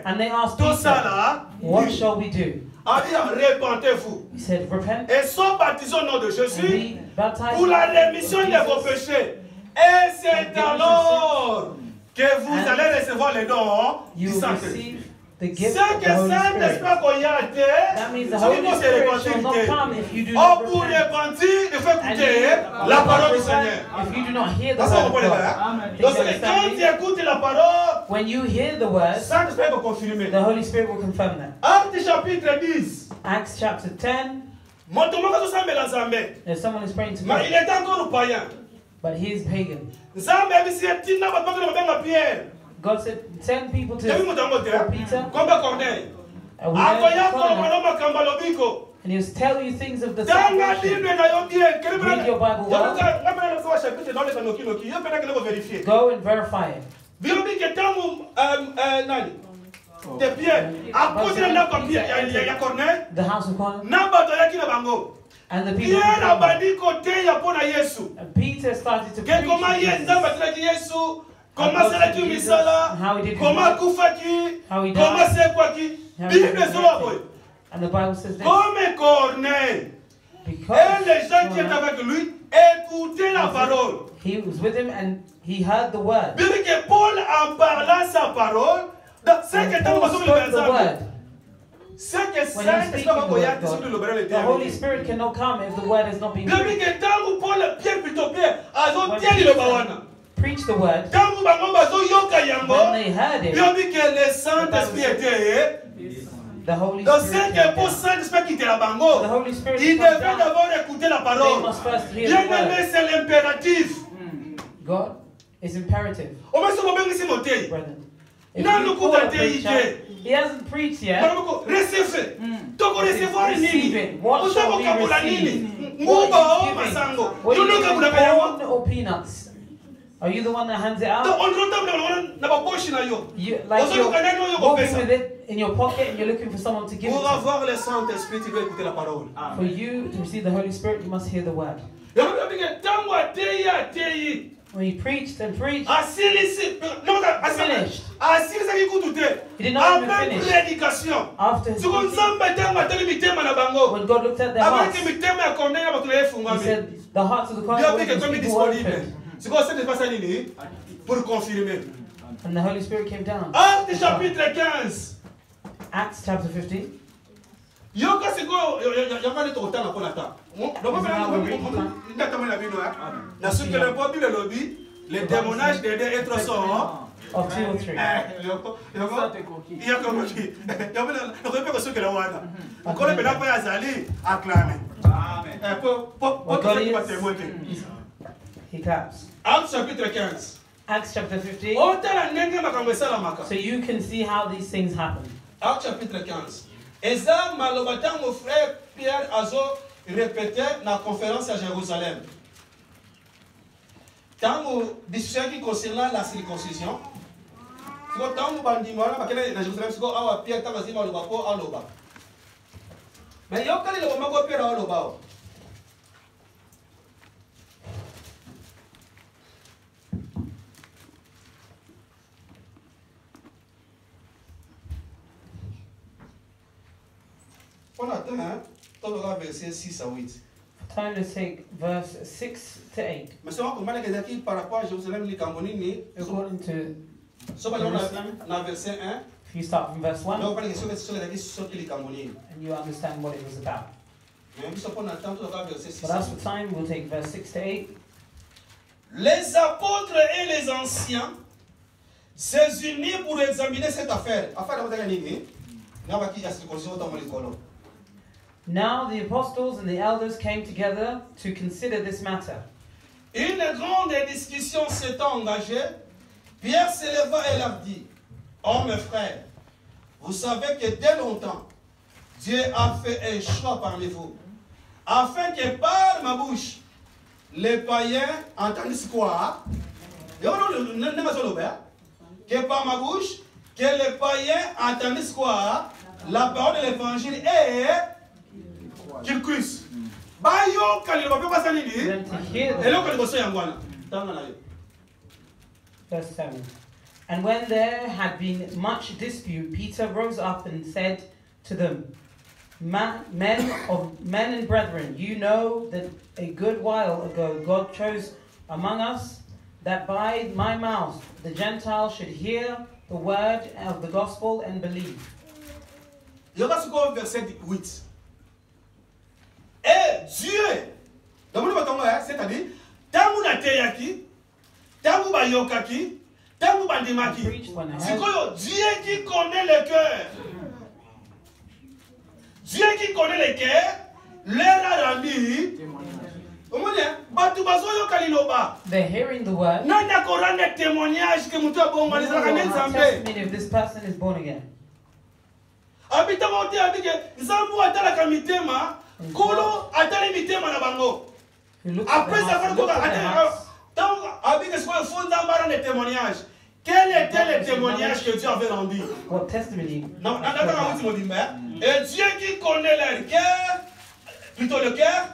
And they asked Peter, what shall we do? Repentez-vous. He said, repent. Et sois baptisés au nom de And Jésus be baptized pour la in the name rémission of de vos Jesus. péchés. Et c'est alors que vous And allez recevoir les dons du You will Saint-Esprit. receive the gift Ce of que the Holy Saint-Esprit Spirit. qu'on y a été, That means the ce Holy qui Spirit vous shall not come if you do Oh, not pour repent. repentir, il faut And écouter you la will parole not du repent Seigneur. if you do not hear the That's word what of we God. want. Do Donc, you understand quand me? tu écoutes la parole, When you hear the word, Saint-Esprit va confirmer. the Holy Spirit will confirm that. Acte chapitre 10. Acts chapter 10, Mais if someone is praying to il God, est encore païen. but he is pagan. Nzambe abisi etina bato babenga Pierre. God said, send people to Yebi mutango te. Peter, Kombe Corneille. and, we Akoya have ko Cornelius, mwana makamba lobiko. and he will tell you things of the Tanga salvation. Bible na yo bien. Read your Bible well. Ngapela kwa chapitre dans les kanoki noki. Yo pena kele vérifier. Go and verify it. Biobi ke tangu nani? De Pierre. Akose na kwa Pierre ya Corneille. The house of Cornelius, Na bato ya kina bango. and the people. Pierre abandi kote ya pona Yesu. And Peter started to Que preach comment to Yesu Jesus. atilaki Yesu? Comment salaki misala? How he did his Comment work, kufaki? how he Comment died, sekwaki? how he Bible solo boy. and the Bible says this. Comme Corneille. Because Et les gens qui étaient Cornelius, avec lui écoutaient la parole. he was with him and he heard the word. Bible que Paul en parlant sa parole, dans ce que And temps Paul nous spoke the sommes word. ce que When Saint you Esprit speak va the word koya of ti sur le God, le the Holy Spirit cannot come if the word has not been Bible preached. que tant Paul Pierre plutôt Pierre azo When tieli le bawana. preach the word, Tant bango bazo yoka yango. when they heard it, Bible que le Saint-Esprit était the Holy dans ce Spirit que came pour down. Saint-Esprit quitter la The bango. Holy Spirit Il comes devait down. d'abord écouter la They parole. must first hear Bien the word. aimé, c'est l'impératif. God is imperative, On va se remettre ici monter. brethren. If Non, you nous call coûte a à preacher, he hasn't preached yet. Recevez. Donc recevoir Receive nini? it. What shall we Usabukabula receive? nini? What Nguba o are you giving? masango. What are you Tuluka giving, bulaka yango. corn or peanuts? Are you the one that hands it Donc out? on rota na baposhi na yo. You, like Ozo you're luka nani oyo walking kopesa. with it in your pocket and you're looking for someone to give it Pour to. avoir le Saint-Esprit, tu dois écouter la parole. For you to receive the Holy Spirit, you must hear the word. Yango bika tango ateyi. When he preached and preached, Asilisi. Non, Finished. asilisi kutu te. He did not even Après finish. prédication. after his Siko preaching, nzambe tango ateli mitema na bango. when God looked at their Avec hearts, mitema ya Corneille bato na he efungami. said, the hearts of the Dieu Cornelius dit que comme people were disponible. opened. C'est quoi ça passe à nini? Pour confirmer. And the Holy Spirit came down. Acte chapitre 15. Acts chapter 15. Yoka siko yaka le tokota na kona ta. Na ce que le peuple le lobby, le témoignage des deux êtres sont Of 2 or 3. He claps. Acte chapitre 15. Acts chapter 15. So So you can see how these things happen. Acte chapitre 15. Eza malobata mon frère Pierre Azo répétait la conférence à Jérusalem. Tango discussion qui concernant la circoncision. Siko tango bandimana bakela na Jérusalem siko awa Pierre tango zima loba ko aloba. Mais yokali le mako Pierre aloba. On attend, hein? Tout le verset 6 à 8. Time to take verse 6 to 8. Mais c'est encore mal que par rapport à Jérusalem, les Camerounais, According to, so dans verset 1, if you start from verse 1, donc on parle que ce que les Camerounais. and you understand what it was about. Mais on peut attendre tout le verset 6. But as for time, we'll take verse 6 to 8. Les apôtres et les anciens se unissent pour examiner cette affaire. Affaire de nini? Na ba ki ya circoncision dans les colons. Now the apostles and the elders came together to consider this matter. Une grande discussion s'est engagée. Pierre se leva et leur dit, oh mes frères, vous savez que dès longtemps, Dieu a fait un choix parmi vous, afin que par ma bouche, les païens entendissent quoi? Que par ma bouche, que les païens entendissent quoi? La parole de l'évangile est qu'ils crissent. Bayo kali ba pepa sani For them to hear ni. Elo them. kali ko so yangwana. Tanga na yo. Verse 7. And when there had been much dispute, Peter rose up and said to them, men and brethren, you know that a good while ago God chose among us that by my mouth the Gentiles should hear the word of the gospel and believe. Yoga suko verset 8. Et Dieu, dans mon batongo, c'est-à-dire, tangu na teyaki, tangu ba yokaki, tangu ba ndimaki. Sikoyo, Dieu qui connaît le cœur. Dieu qui connaît le cœur, leur a rendu. They're hearing the word. Nana ko rendre témoignage que mutu abonga les rakane nzambe. Testimony if this person is born again. Abita mote abike nzambu atala ka mitema, kolo atala mitema na bango. Après ça va ko atala tant abike ce qu'on fond d'ambara de témoignage. Quel était le témoignage que Dieu avait rendu? What testimony? Non, et Dieu qui connaît leur cœur, plutôt le cœur,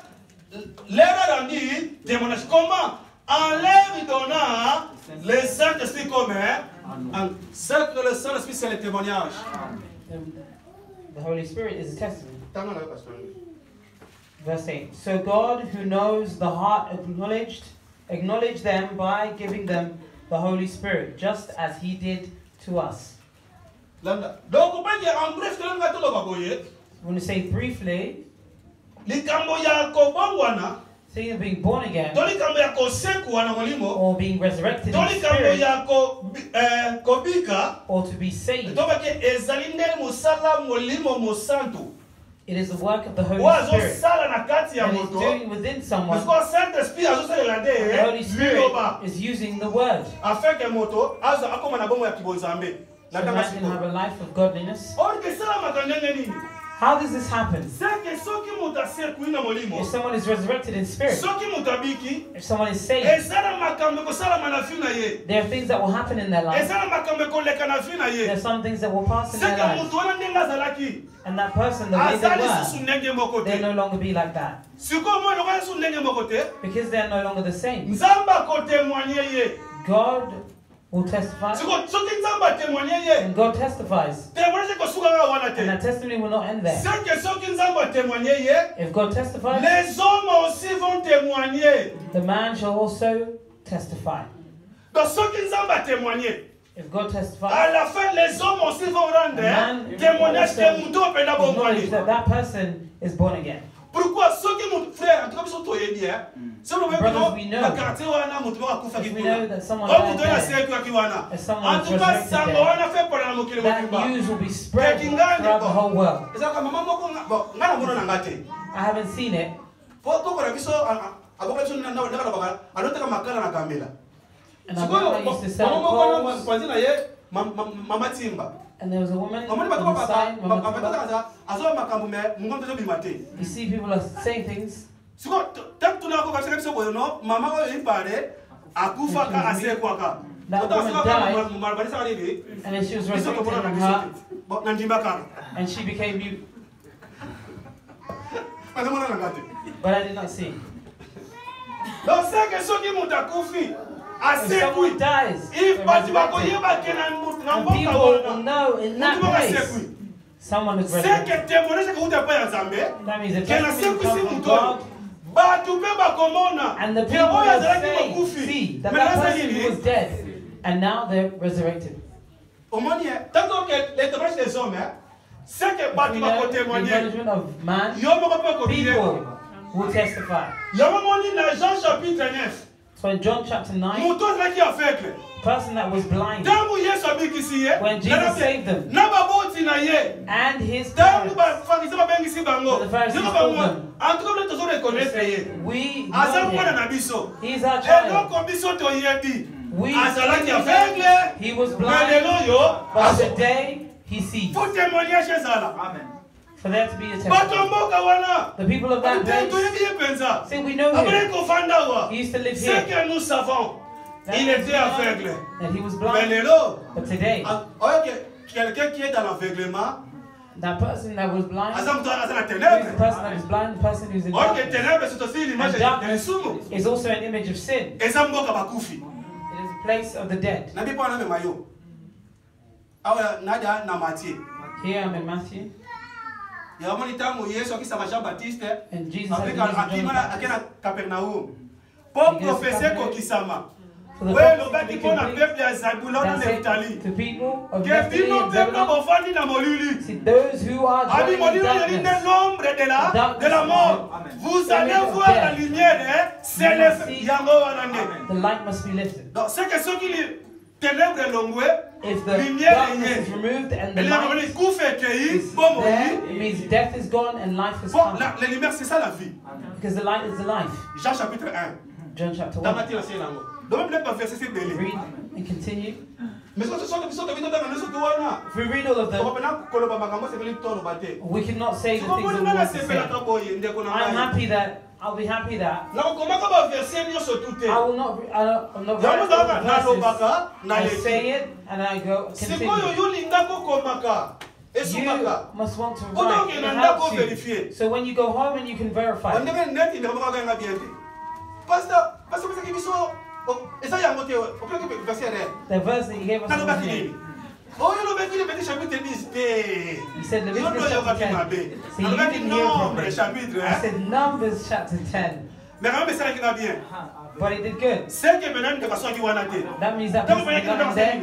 leur a rendu témoignage. Comment? En leur donnant le Saint-Esprit comme un. C'est que le Saint-Esprit, c'est le témoignage. The Holy Spirit is a testimony. Verse 8. So God, who knows the heart, acknowledged them by giving them the Holy Spirit, just as He did to us. Donc, en bref, When you say briefly, saying of being born again or or being resurrected in spirit or to be saved, it is the work of the Holy Spirit. And it's doing within someone. The Holy Spirit is using the word so man can have a life of godliness. How does this happen? If someone is resurrected in spirit, if someone is saved, there are things that will happen in their life. There are some things that will pass in their life. And that person, the way they were, they'll no longer be like that. Because they're no longer the same. God will testify. And God testifies. And that testimony will not end there. If God testifies, the man shall also testify. If God testifies, the man will also acknowledge that that person is born again. Pourquoi ceux qui m'ont frère, en tout cas, ils sont toyés bien. C'est le même Brothers, la quartier wana mutu wa kufa If we kibuna. know that someone Oh, died mutu na there, seko ya kiwana. if someone En is tout cas, resurrected ça there, wana fait pour la mokile that mokimba. news will be spread throughout the whole world. Eza kama mama moko bon, ngana mona na ngate. I haven't seen it. Po to kora biso aboka biso na ndaka bakala, anotaka makala na kamela. And I remember I used to sell mama moko clothes, kwanza na ye mama timba. and there was a woman Mama ni on batuko the side. Mama baba Timba. batuko azo makambo me ngombe zo bimate. You see people are saying things. Siko tak tunako kabisa kabisa boyo no mama ko impare akufa ka asekwa ka. That woman died, and then she was resurrected in her, and she became mute. But I did not see. If someone dies, they're resurrected, and people will know in that place someone is resurrected. That means a testimony comes from God. And the people will say, see, that person was dead, and now they're resurrected. If we know the acknowledgement of man, people will testify. So in John chapter 9, person that was blind, when Jesus saved them, and his parents, the Pharisees told them, we know him. He's our child. We see him. He was blind, but today he sees. Amen. For there to be a testimony. The people of that place, say we know him. He used to live here. That he was blind. But today, That person that was blind, Aza mtu ana who is the ténèbres. person that is blind, the person who's in Or que darkness. ténèbres c'est aussi l'image And de darkness l'isumu. is also an image of sin. Eza mboka bakufi. It is the place of the dead. Nabi pa na me mayo. Awa nada na Matthieu. Here I'm in Matthew, Ya moni tango Yesu akisema Jean Baptiste. and Jesus had Afrika to use akimana John akena Capernaum. Po professeur ko kisama. for the Ouais, prophecy le to gars be qui pon na complete. peuple ya Zabulon na That said Nephtali. to people of Que Naphtali vino and peuple Zebulun, bofandi na moluli. see those who are Abi dwelling in moluli il y a darkness. l'ombre de la mort. Amen. Vous allez voir la lumière, c'est le yango wanande. The light must be lifted. Donc c'est que ceux qui les ténèbres longue, If the lumière darkness is est removed and the elle light est couvre qui is bon there, it moni. means death is gone and life has Bon, come. la lumière c'est ça la vie. Because the light is the life. Jean chapitre 1. John chapter Dans 1. Matthieu c'est lango. Donc même pas verset c'est belé. Read and continue. Mais ce sont des choses qui dans nous tout wana. If we read all of On them, peut pas koloba makambo c'est veli tono bate. we cannot say the Tu things comprends that we na want to c'est say. la kaboye ndeko na I'm ngai. happy that I'll be happy that Na comment ka ba verset nyonso tout I will not. I'm not Yango writing all na the verses. lobaka na I leki. say it and I go Sikoyo continue. yo linga kokomaka. You Esukaka. must want to Odo write. ke It na ndako helps you. vérifier. So when you go home and you can verify. On devait net il remarque nga bien. Pasteur, parce que biso esa yango te. O peut que verset là. The verse that you gave us. Na was lobaki in nini? Oh yo lobaki le petit chapitre 10 te. You said Yo Leviticus no yo chapter ka 10. mabe. So Na you lobaki didn't hear nombre properly. chapitre I said Numbers chapter 10. Mais quand même ça qui va bien. But it did good. C'est que maintenant de façon qui wana te. That means that Donc, person vous got in there.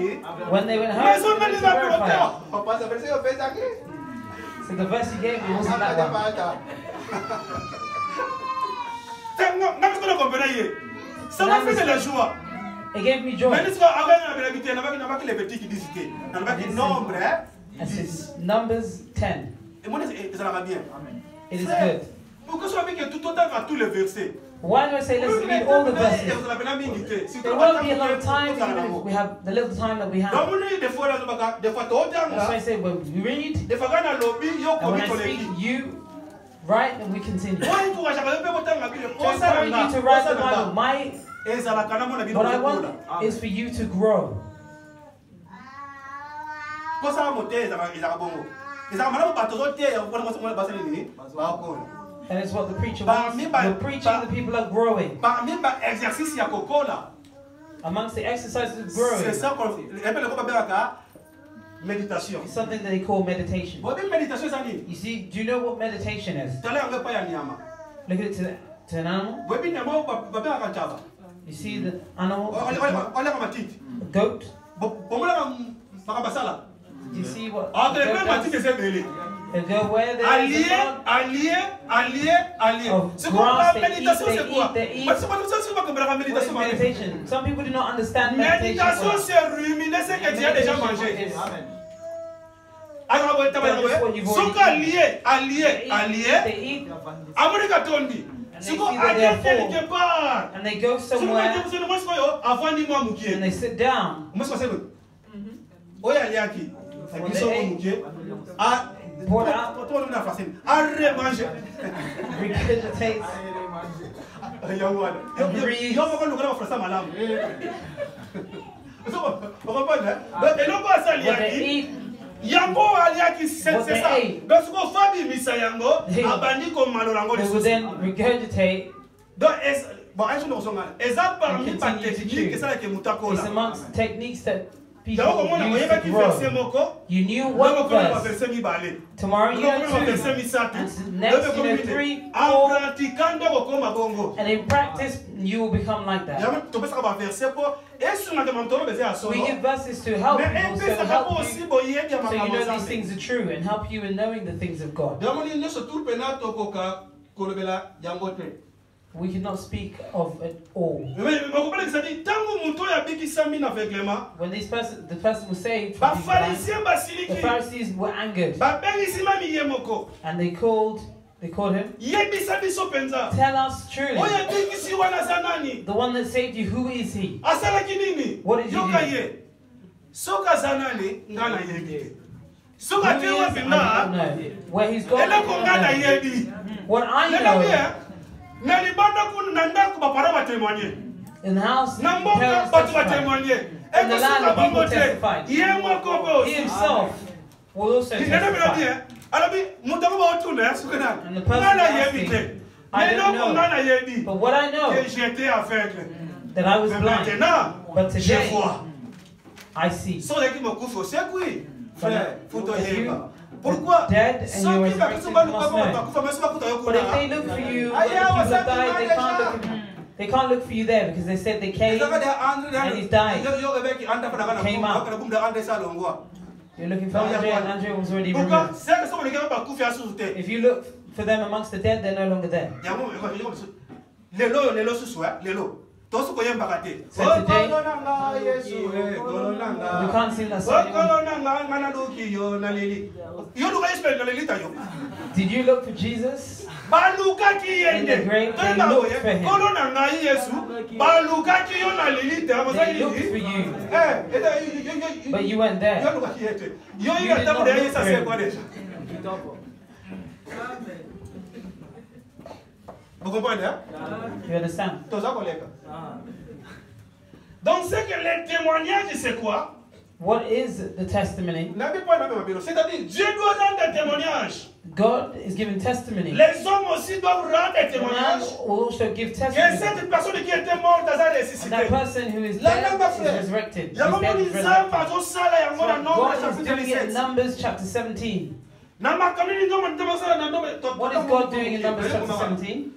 When they went home, Mais they on had ne to va verify it. pas. Papa ça verset au fait ça. So the verse you gave me wasn't that one. N'a pas compris. Ça m'a fait de la joie. It gave me joy. Mais avant d'habiter, n'a pas les petits qui disent n'a pas de nombre. I said Numbers 10. Et moi ça va bien. It is good. Pourquoi ça avec tout autant à tous les versets? Why do I say let's read all the verses? Vous avez la minute. Si There won't be a lot of time even if we have the little time that we have. Donc des fois là des fois tout That's why I autant. say when we read Des fois quand on lobby yo and when comme I collègue. speak, you write and we continue. Moi il faut jamais pas autant la Bible. So I encourage you to write the Bible. My Et ça la kana mon Bible. what I want is for you to grow. Pour ça monter ça va bon. Et ça m'a pas toujours dire on va passer les ba ko. And it's what the preacher wants. You're preaching, the people are growing. Parmi ba exercice ya kokola. Amongst the exercises of C'est growing, ça qu'on appelle le combat méditation. it's something that they call meditation. Bon méditation ça dit. You see, do you know what meditation is? Tala anga pa ya nyama. Look at it to an animal. Webi nyama ba ba ka chaba. You see the animal, Ole ka matiti. a goat. Bon la ka basala. Do you see what Ah the de goat matiti does? c'est belé. They go where there is a Allié. Of C'est quoi grass, la they méditation eat, c'est quoi? they eat. Parce que c'est pas comme la What is méditation. meditation? Some people do not understand meditation. Méditation well. c'est ruminer ce que tu as déjà mangé. Alors soka allié. They eat Amerika tondi. Siko aje quelque part. and they go somewhere Avant ni moi and mukie. they sit down. Moi c'est bon. Oya aliaki. Biso mukie. Ah Pour out, toi on a facile. Arrête manger. regurgitate. Yo ko lugara frasa malamu. So, on comprend hein? Et non pas ça What they aliaki. eat, Yango aliaki c'est What they ça. ate. Donc ko fabi misa yango Hey. abandi ko malorango they will then regurgitate. Donc bon aïe nous sommes exemple parmi And pas continue to technique chew. ça que mutakola. It's amongst techniques that people Donc comment on use a to qui verset grow. moko. You knew Donc one comment on va verse. verser mi balé. Tomorrow you know Donc verser two. mi satu. And next you know 3, 4. En pratiquant donc comme bongo. And in practice, you will become like that. Jamais tu peux ça va verser pour et sur la demande on va à solo. We give verses to help Mais people, un peu so ça va help aussi you, boyer bien so you know these ma things are true and help you in knowing the things of God. Donc on ne se tourne pas tokoka kolobela yango te. We cannot speak of it all. Mais comprendre que ça dit tango muto ya bikisami na aveuglement. When the person was saved, Ba from being blind, pharisien the basiliki. Pharisees were angered Ba bengisi mami ye moko. and they called him. Yebisa biso penza. Tell us truly, Oya bikisi wana zanani. the one that saved you, who is he? Asalaki nini? What did you Yoka do? ye. Soka zanani ngana yebi. Soka Who he tewa is, I bina. don't know. Where he's gone, I Ela ko don't ngana know. yebi. What I Lela know, bien. Na libanda kun nanda ko bapara ba témoigner. in the house, Na mboka parents batu ba testified. témoigner. In the land, Eko the people bango te. testified. Ye moko bo. He himself will also Nenda bila testify. bien. Alors, moutako ba otourne sukana. And the person Ngana asking, yebite. I Mais don't non, know. ngana yebi. But what I know, Que j'étais aveugle. that I was Mais blind. maintenant, But je today, vois. I see. So les qui me couffent au secoué. Frère, faut te If you yeba. Pourquoi? dead and Ceux you qui resurrected, va you kusuba must luka know. ba kufa masuba kuta But if they yokuna. look for you, when Aïe, the people what's have up, died, they can't Imani? look. They can't look for you there because they said they came. And he's died. Came out. You're looking for Andre, and Andre was already removed. If you look for them amongst the dead, they're no longer there. So today, we can't sing that song anymore. Did you look for Jesus? In the grave, they looked for him. They looked for you, but you weren't there. You did not look for him. Vous comprenez? Hein? You understand? Donc, c'est que les témoignages, c'est quoi? What is the testimony? C'est-à-dire, Dieu doit rendre des témoignages. God is giving testimony. Les hommes aussi doivent rendre des Man témoignages. will also give Que testimony. cette personne qui était morte a And ressuscité. that person who is La dead même is affaire. resurrected. Il y a He's un moment dead où is ils resurrected. ont ça là, il y a un Nombre God is chapitre doing it in 17. Numbers chapter 17. What is God doing in Numbers chapter 17?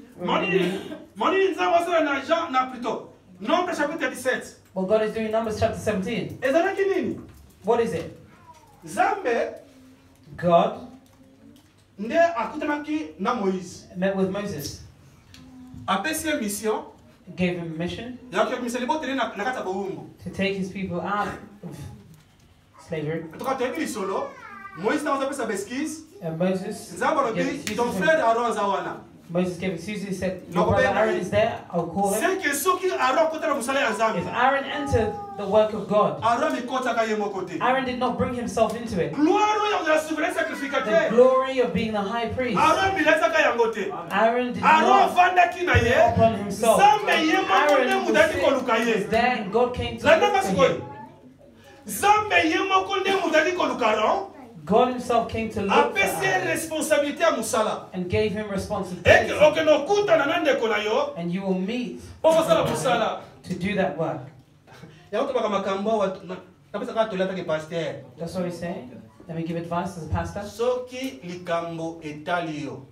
Nombre chapitre 17. What God is doing in Numbers chapter 17. Ezalaki nini? What is it? Nzambe God nde akutanaki na Moïse. met with Moses, Apesi ye mission. gave him a mission Ya kumisali botere na kati ya bowumbu. to take his people out of slavery. Toka toyebi lisolo. Moïse na apesa beskis. And Moses Nzambe gave alobi ton excuses. frère Aaron aza wana. Moses gave excuses. He said, your brother Aaron is there. I'll call him. C'est que soki Aaron kotala musala ya If Nzambe. Aaron entered the work of God, Aaron ikotaka ye moko te. Aaron did not bring himself into it. Gloire ya la souverain The sacrificateur. glory of being the high priest. Aaron bilazaka yango te. Aaron did Aaron not vandaki na ye. upon himself. Nzambe ye moko nde Aaron mudaki koluka was ye. there and God came to Landa look for masikoyo. him. Nzambe ye moko nde mudaki koluka Aaron. God himself came to look for Apesi ye Aaron responsabilité ya musala. and gave him Eke responsibility. okende okutana na ndeko na yo. And you will meet Po kosala musala. to do that work. yango tobaka makambo awa napesa kaka tolataki paster That's what he's saying. Let me give advice as a pastor. soki likambo etali yo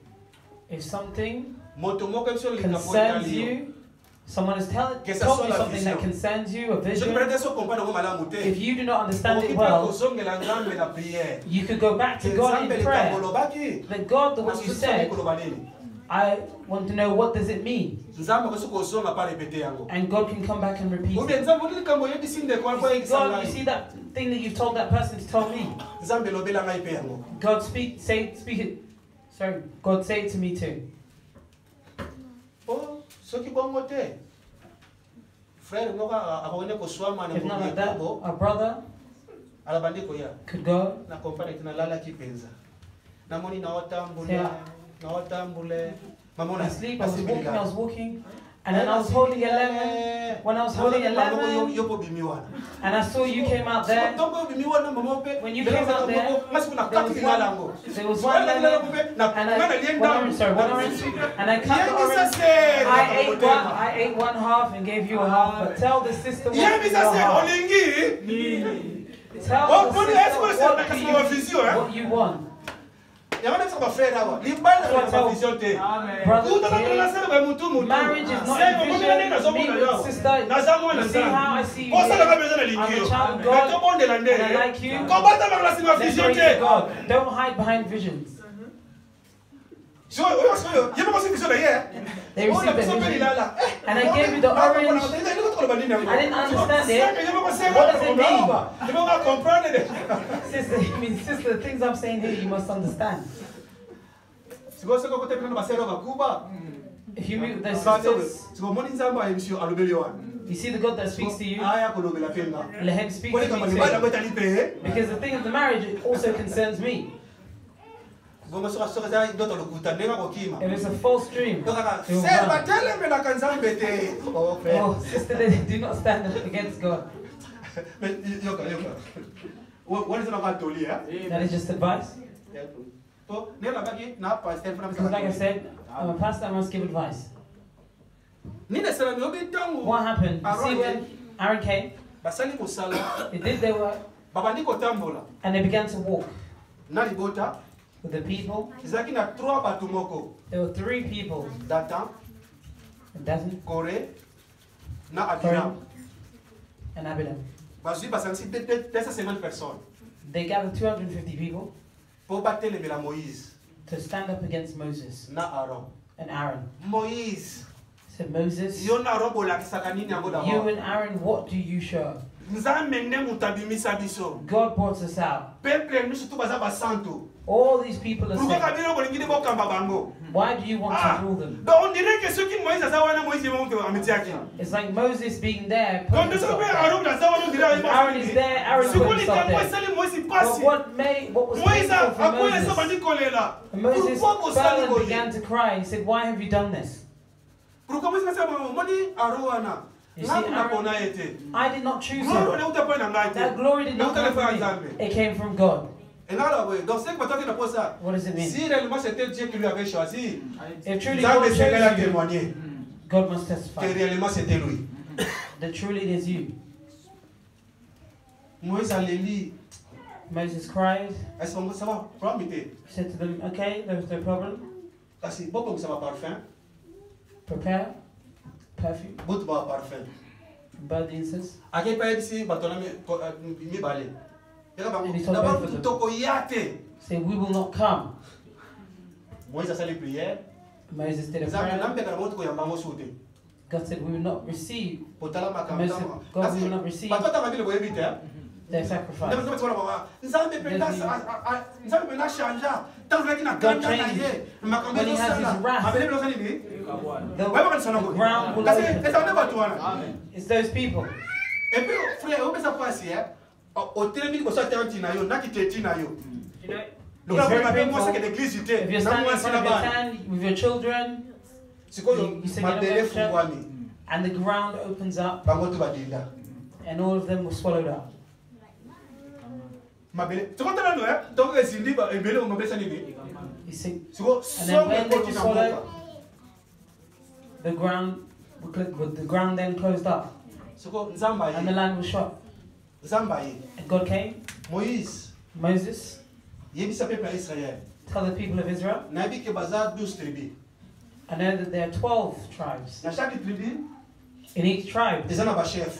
If something moto moko biso likambo concerns etali yo you, someone has told Que ça you soit la something that vision. concerns you, a soki vision. peut-être so comprendre yango malamu te If you do not understand okoki it mpe well, kozongela nzambe na priere you could go back to ke God nzambe in likambo prayer. olobaki That God, the what you said, koloba nini I want to know what does it mean, nzambe okosi kozonga pa repete yango and God can come back and repeat obie it. nzambe oti likambo oyebisi ndeko You alpo see, oyebisa God, you ngai see that thing that you've told that person to tell me. nzambe elobela ngai mpe yango God speak it. Sorry, God say it to me too. po soki bongo te frère moko akokende koswama na If not like that, mokobo our brother alabandi koya could go. na kompani ete nalalaki mpenza namoni naotambule Yeah. naotambule mamona I sleep, I was walking, and then I was holding a lemon. When I was holding a lemon, yopo bimi wana and I saw you came out there. ntongo bimi wana mama pe When you came out there, there was one lemon, and one orange, and I cut the orange. I ate one half and gave you a half, but tell the sister what Yebisa your se half. olingi. Tell the sister what you want. yango nakisa bafrère awa libala na vision te Brother, Marriage is not a vision. Me with sister, you see how I see you here? I'm a child of God, and I like you. Let's pray to God. Don't hide behind visions. They received the vision, and I gave you the orange. I didn't understand it. What does it mean? Sister, the things I'm saying here, you must understand. If you meet with the sisters, you see the God that speaks to you, let him speak to me too. Because the thing of the marriage, it also concerns me. If it's a false dream, it will run. Oh, sister, they do not stand against God. That is just advice. to ne la baki na pastor fana Because like I said, I'm a pastor, I must give advice. ni ne sala no bi tangu What happened? You see when Aaron came, basali musala they did their work, babandi ko tambola and they began to walk na libota with the people. izaki na 3 batu moko There were 3 people, Datan Dathan, Kore na Korah, Abiram and Abiram. bazui basansi 250 personnes They gathered 250 people pour batelemela Moïse to stand up against Moses na Aaron. and Aaron. Moïse Said Moses, yo na Aaron bolakisaka nini yango you d'abord and Aaron, what do you show? nzambe nde mutu abimisa biso God brought us out. peuple miso tu baza basantu All these people are pourquoi saying, kabino bolingini bokamba bango why do you want to rule them? donc on dirait que soki Moïse aza wana Moïse ye moto ametiaki It's like Moses being there. donc putting soki himself pe there. Aaron aza wana on dirait Aaron is there, Aaron put sikoyo himself likambo there. esali Moïse But pasi what was Moïse painful for akoya esa Moses? bandi kolela And Moses pourquoi fell bosali and boye began to cry. He said, why have you done this? pourquoi Moïse asema moni Aaron wana You see, ngai Aaron- napona ete I did not choose gloire him. wana uta pa na ngai te That glory did not come from me. It came from God. engala boye donc c'est que bataki na posa What does it mean? si réellement c'était Dieu qui lui avait choisi If truly nzambe God esengeli chose you, témoigner God must que testify réellement c'était lui that truly it is you. Moïse aleli Moses cried. est-ce que ça va problème te He said to them, okay, there's no problem. kasi boko ça va parfum Prepare perfume, bout ba parfum burn the incense. ake pa ebisi bato na mibale eka bango And he told d'abord both of them. tokoya te Say, we will not come. Moïse asali prière Moses did a nzambe prayer. nambeka na bango tokoyamba yango su te God said, we will not receive potala Moses, makambo God will not receive bato atanga bile boyebi te their sacrifice. nzambe mpenza changea tanzalaki na kanda na ye makambo When he has ezosala his wrath, mabele bilosali nini The bayebakanisa nango ground will kasi open. ezala nde bato wana It's those people. epuis frère opesa mpasi otelemi liboso ya tenti na yo nakiteti na yo You know, lokola it's very mabe painful. mwaseke l'église te If you're na standing in mwasi front na of your bana tent with your children, sikoyo you say, mabele you know, fungwami and the ground opens up, bango to badinda and all of them were swallowed up. mabele tokotala no toko ezindi ebele mabele sali nini You see, siko and then somme when they were ekoti na swallowed, mboka the ground then closed up, siko nzambe and the aye land was shut. nzambe aye And God came, Moïse Moses, yebisa peuple ya Israël tell the people of Israel, nayebi ke baza 12 tribus I know that there are 12 tribes. na chaque tribu In each tribe, eza na bachef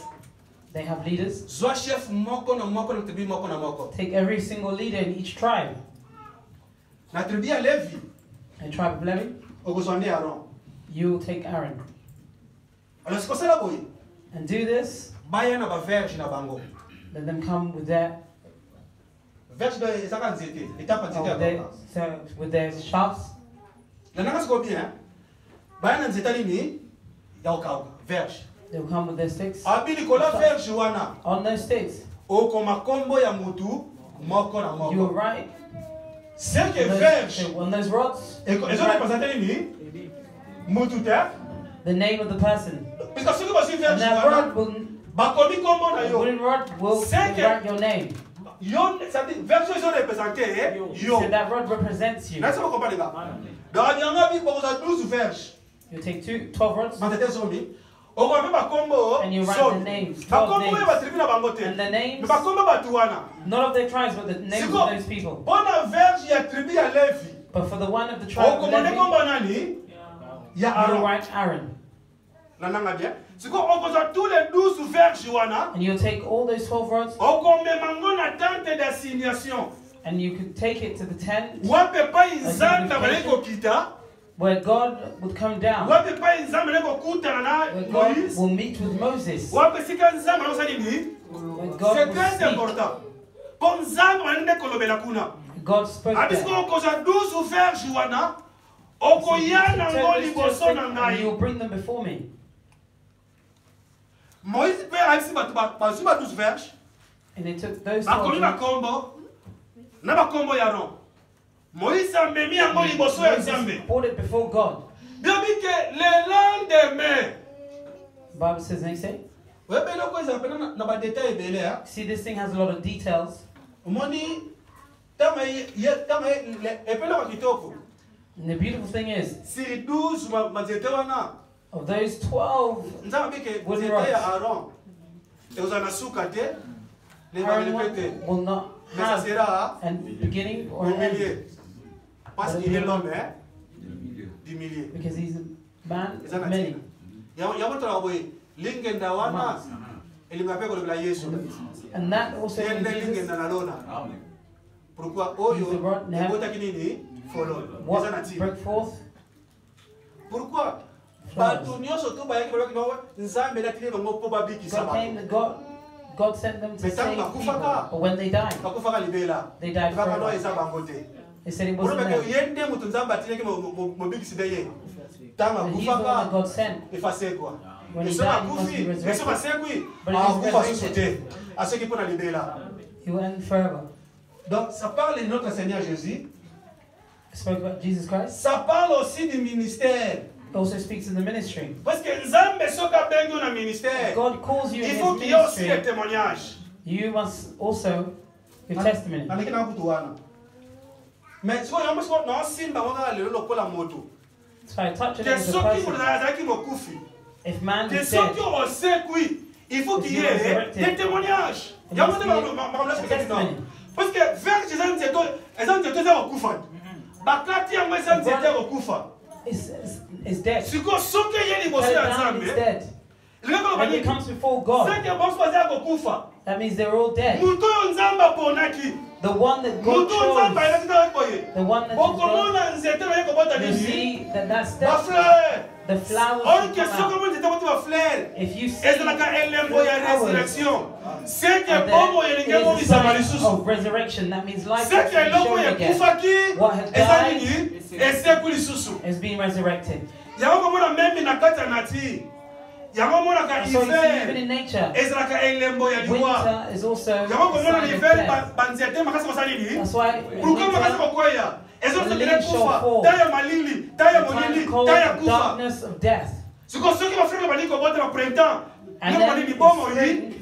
they have leaders. zwa chef moko na moko na tribu moko na moko Take every single leader in each tribe. na tribu ya Levi In the tribe of Levi, okozwa nde Aaron you will take Aaron. alors sikosala boye And do this, baya na baverge na bango let them come with their, verge do ezaka nzete etapa nzete ya bango with their shafts. na nanga siko bien baya na nzete nini ya okauka verge They'll come with their sticks. abili kola verge wana On those sticks, okoma kombo ya mutu moko na you will moko write c'est que on verge those rods, ezo représenter nini mutu te the name of the person. puisque soki bazwi And verge that wana rod will, bakomi kombo na the yo wooden rod will Second. write your name. yo c'est-à-dire verge ezo représenter yo So that rod represents you. nasi bokomba linga donc yango bi bokozwa 12 verge You take 12 rods, matete zomi okomi bakombo and you write zomi the names, 12 bakombo oyo names. batribu na bango te And the names, me bakombo bato wana not of their tribes, but the names Siko. of those people. mpona verge ya tribu ya Levi But for the one of the tribe of okomone Levi, kombo nani ya you will Aaron write Aaron. nananga bien siko okozwa tous les 12 verge wana And you'll take all those 12 rods, okomema ngo na tente d'assignation and you could take it to the tent wapi epai nzambe baleki kokita where God would come down, wapi epai nzambe baleki kokutana na where God Moïse will meet with Moses, wapi esika nzambe alosala nini where God c'est will très speak. important mpo nzambe baleki nde kolobela kuna God spoke abisiko there. okozwa 12 verge wana okoya nango liboso na And ngai you'll bring them before me. Moïse mpe ayebisi bato bazwi ba 12 verge And they took those 12 bakomi rods, bakombo na bakombo ya Aaron Moïse amemi yango liboso ya Moses nzambe brought it before God. biobi ke le lendemain The Bible says, they say, oyeba eloko ezala mpena na badetail ebele see, this thing has a lot of details. omoni And the beautiful thing is, Siri 12 manzete wana. of those 12, Nzambe ke Wooden nzete ya rods. Aaron. Euzana suka te. Le Aaron balipete. will not Mais ça have sera a beginning or au an end, milieu. Parce qu'il est l'homme hein, du milieu. because he's a man Eza of na many. tina. Ya motala boy. Lingenda wana. Elingape ko la Yesu. And that also Yende means Jesus, lingenda na lona. Pourquoi He's the oyo rod now. ebota kinini follow. Eza na what tina. broke forth, Pourquoi Flowers. bato nyonso to bayaki balobaki no nzambe elatili bango mpo babikisa God came, bato God sent them to Mais save tant people. bakufaka. But when they died, bakufaka libela They died kaka no forever. eza bango te they said it wasn't olobaki them. ye nde moto nzambe atilaki mobikisi nde ye ntango And he's the one that akufaka God sent. efasekwa When he eso died, he must be akufi eso resurrected. basekwi But he is akufa susu te resurrected. asoki mpo na libela He went forever. donc ça parle de notre Seigneur Jésus Spoke about Jesus Christ. ça parle aussi du ministère It also speaks in the ministry. Parce que Nzambe soki abengi yo na ministère, God calls you in il his faut qu'il y ait aussi des ministry. témoignages. You must also give testimony. naleki na kutu wana mais sikoyo yango siko naosimba ngo kaka lelo lokola moto So I touch it Que as a soki moto person. azalaki mokufi, If man que is dead, soki osekwi, il faut qu'il y ait des témoignages. It Yango must nde be makambo a expliqué testimony. non. Parce que verge eza nzete eza kokufa. Bakati yango eza nzete kokufa. is dead. Sikoyo soki ye liboso Cut it ya down, it's Nzambe, dead. elingi koloba When it nini? comes before God, Seke bonso baza kokufa. that means they're all dead. Moto oyo Nzambe aponaki. The one that God Moto oyo Nzambe chose, ayelaki na boye. the one that is God, Bokomona nzete baye kobota you nini? see that that's dead. Bafleur. The flowers Or will que come soki out. mo nzete boti bafleur. If you see ezalaka elembo ya flowers, résurrection. Seke and bomo then elingi it is ebongisama a sign lisusu. of resurrection. That means life Seke has been eloko shown again. ekufaki What has eza died nini? Eseku lisusu. is being resurrected. Yango komona meme na kati ya nati. Yango monaka So you see, even hiver. in nature, Ezalaka elembo ya liwa. winter is also a Yango komona sign of hiver death. banzete makasi kosala nini? That's why in Pourquoi makasi winter, kokweya? Ezo the sokele leaves shall kufa. fall. Taya malili, taya the time molili, cold taya of kufa. darkness of death. Siko soki bafrere bali kobota na printemps. And Yo then malili the bomo yi. spring,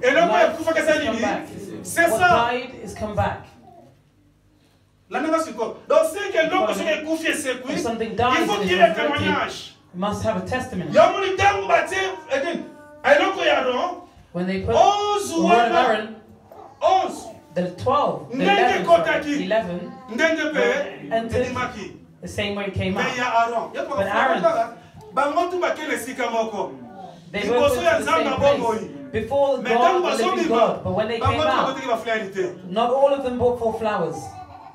Eloko life ekufa has kesa come nini? back. C'est What ça. died is come back. Landanga siko. Donc c'est que eloko soki ekufi esekui. If something Il dies faut and qu'il is y ait des resurrected, témoignages. you must have a testimony. Yamuni tangu batie edin. Eloko ya ron. When they put 11 the word of wana. Aaron, 11. the 12, the Ndenge 11, kotaki. sorry, 11, Ndenge pe entered edimaki. the same way it came Mais out. ya Aaron. Yako But Aaron- bango tu bakele sika moko. They Liboso both went ya to the Nzambe same bomoi. place. Before Mais God, tangu the living bazomi God, but when they came bango tu out, bakotiki bafleur te. not all of them brought forth flowers.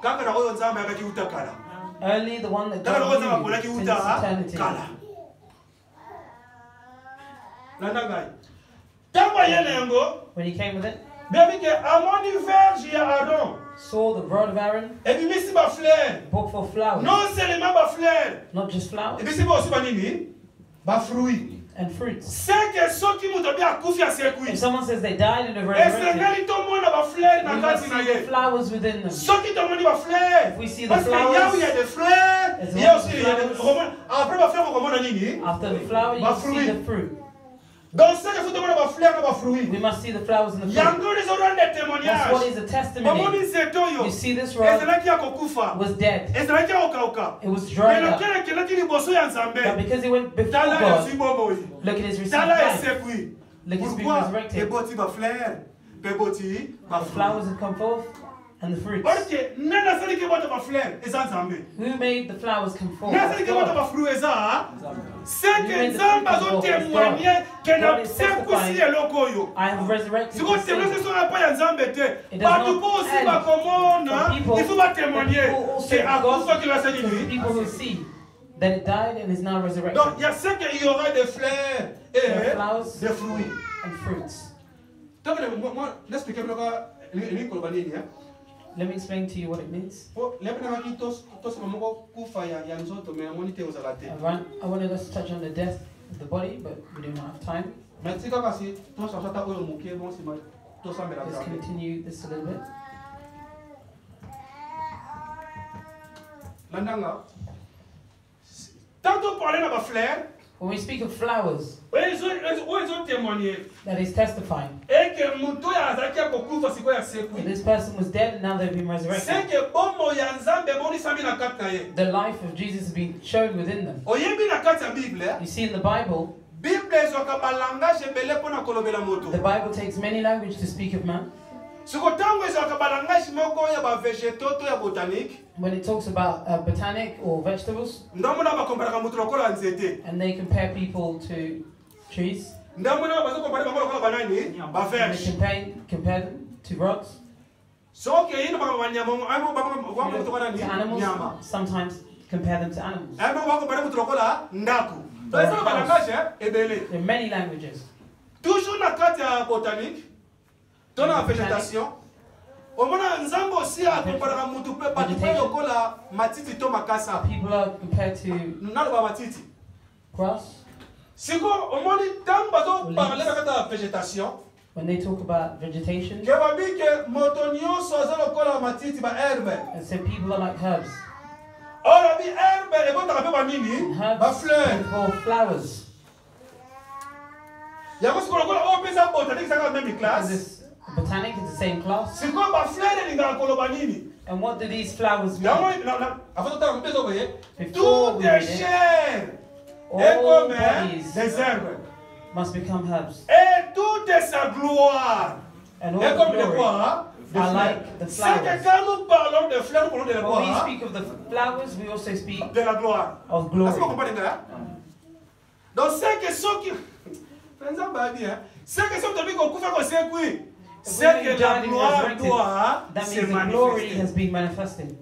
Kaka na oyo Nzambe akaki utakala. Only the one that Kaka na oyo Nzambe God aponaki knew since uta eternity. kala. Landa ngai. Tango ayele yango, When he came with it, bebi ke amoni verge ya Aaron. saw the rod of Aaron, Ebimisi bafleur. brought forth flowers. Non seulement bafleur. Not just flowers, Ebimisi ba osi banini? Bafruit. and fruits. C'est que soki muto bi akufi asekui. If someone says they died and are resurrected, Esengeli tomona bafleur na we must kati na see the ye. flowers within them. Soki tomoni bafleur. If we see the Parce que là où flowers, il y a des fleurs, As il y a long as aussi the il y a des flowers- romans. Après bafleur on nini? after the flower, you see the fruit. Donc c'est que faut tomona bafleur na bafruit. We must see the flowers and the fruit. Yango les auront des That's what témoignages. is a testimony. Omoni zeto yo. You see this rod Ezalaki ya kokufa. was dead. Ezalaki ya kokauka. It was Mais dried up. lequel kelaki liboso ya But Nzambe. because he went before Tala God, esi boboyi. look at his received Tala life. esekui. Look, he's being Pourquoi? resurrected. Eboti bafleur. Beboti The bafruit. flowers have come forth and the fruits. Ok, nana sali ke bota bafleur eza Nzambe. Who made the flowers come forth? Nana sali ke bota God. bafruit eza. C'est You que made the Nzambe fruit come forth. azotémoigner que na God is sekusi testifying. eloko oyo. I have resurrected Siko the témoigner saints. sur la pa ya Nzambe te. It does Bato not po aussi end bakomona, for people, il faut ba témoigner but people also que akufa qu'il a for the sali. people who see that it died and is now resurrected. Donc il y a ce qu'il y aura des fleurs There et are flowers des fruits. and fruits. Donc moi l'expliquer bloka ni ko banini hein. Let me explain to you what it means. Po lepena maki tos moko kufa ya nzoto me amoni te ozala te. I wanted us to touch on the death of the body, but we do not have time. Mais tika kasi to sasata oyo muke bon sima to sambela Let's Nzambe. continue this a little bit. Landanga. Tantôt parler na ba fleurs, When we speak of flowers, ils ils ont témoigné. that is testifying. Et que Muto ya Azaki a kokufa siko ya And sekui. this person was dead and now they've been C'est resurrected. que bomo ya Nzambe moni sami na kati na ye. The life of Jesus has been shown within them. Oyebi na kati ya Bible. You see in the Bible, Bible ezwaka ba langage ebele mpona kolobela moto. the Bible takes many languages to speak of man. Siko ntango ezwaka ba langage moko ya ba végétaux to ya botanique. When it talks about botanic or vegetables, Ndamona bakomparaka moto lokola nzete. and they compare people to trees, Ndamona bazokompare bango lokola banani? Ba and they verge. compare them to rocks, Soki yino baka banyama ayo baka to wango to kana ni animals, nyama. sometimes compare them to animals. Ayo baka baka moto lokola ndaku. To ezaka ba langage ebele. There are many languages. Toujours na kati ya botanique, dans la végétation, au moins Nzambo aussi a comparé à mutu pe pas de lokola matiti to makasa. People are compared to Na ba matiti. grass. Siko au moins tant bazo parler de la végétation. When they talk about vegetation, Que va bi que motonio so za lokola matiti ba herbe. and so people are like herbs. Ora bi herbe e bota pe ba nini? Herbs Ba fleur. stand for flowers. Ya ko siko lokola o pesa botanique ça même Because classe. this botanic is the same class. Siko ba fleur ni ngala koloba nini? And what do these flowers Ya mean? mo na avant de temps bezo voyez. Before Tout we est read it, cher. Et all comme bodies des herbes. must become herbs. Et tout est sa gloire. And Et all comme the de glory quoi? De are fleurs. like the C'est que flowers. quand nous parlons de fleurs, nous parlons de When we quoi? speak of the flowers, we also speak De la gloire. of Est-ce que glory. vous comprenez ça? Donc c'est que ceux qui... C'est que ceux qui ont couvert au circuit. C'est que la gloire doit That se means the glory has manifester. been manifested.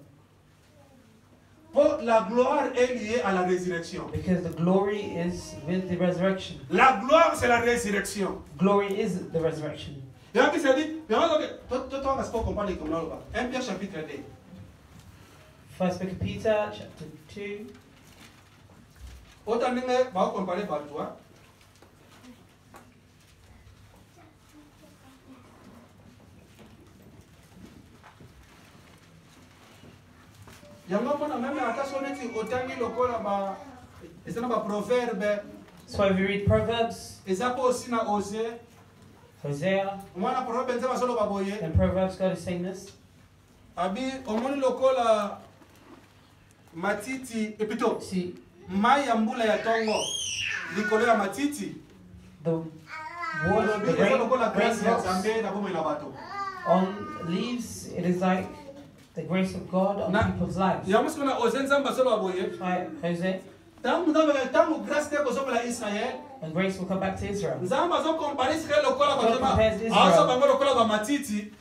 Pour la gloire est liée à la résurrection. Because the glory is with the resurrection. La gloire, c'est la résurrection. Glory is the resurrection. Et puis ça dit, toi, on va se comprendre comme là. 1 Pierre chapitre 2. First book of Peter, chapter 2. Autant de va comparer par toi. Yango mona même ata soneti otangi lokola ba ezana ba proverbe So if you read Proverbs, ezako aussi na Osée Hosea, mwana proverbe nzaba solo baboye and Proverbs, God is saying this. abi omoni lokola matiti epito See, mai ya mbula ya tongo likolo ya matiti the water, the eza lokola grâce ya raindrops Nzambe na bomoi na bato. on leaves, it is like the grace of God on Na- people's lives. yango siko na Osée nzambe solo baboye Right, Hosea, ntango grâce te kozongela Israel and grace will come back to Israel. nzambe azokompare Israel lokola God compares Israel. azo bango lokola bamatiti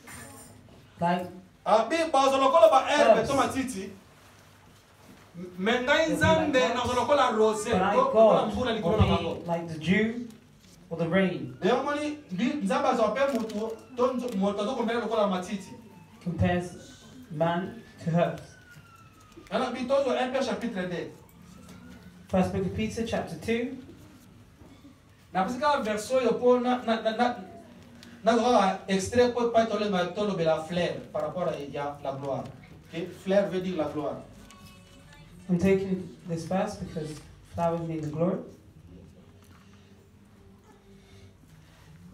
Like abi bazo lokola ba herbe Herbs. to matiti me ngai nzambe nazo lokola rose but I, lokola God, mbula likolo will na bango be like the dew or the rain, yango moni nzambe azo pe mutu to moto azokompare lokola matiti compares man to herbs. ana bi tozo 1 Pierre chapitre 2 First book of Peter, chapter 2. na pisika verso yo po na ko extrait po pa tolo bela fleur par rapport à la gloire. Okay? Fleur veut dire la gloire. I'm taking this verse because flowers mean the glory.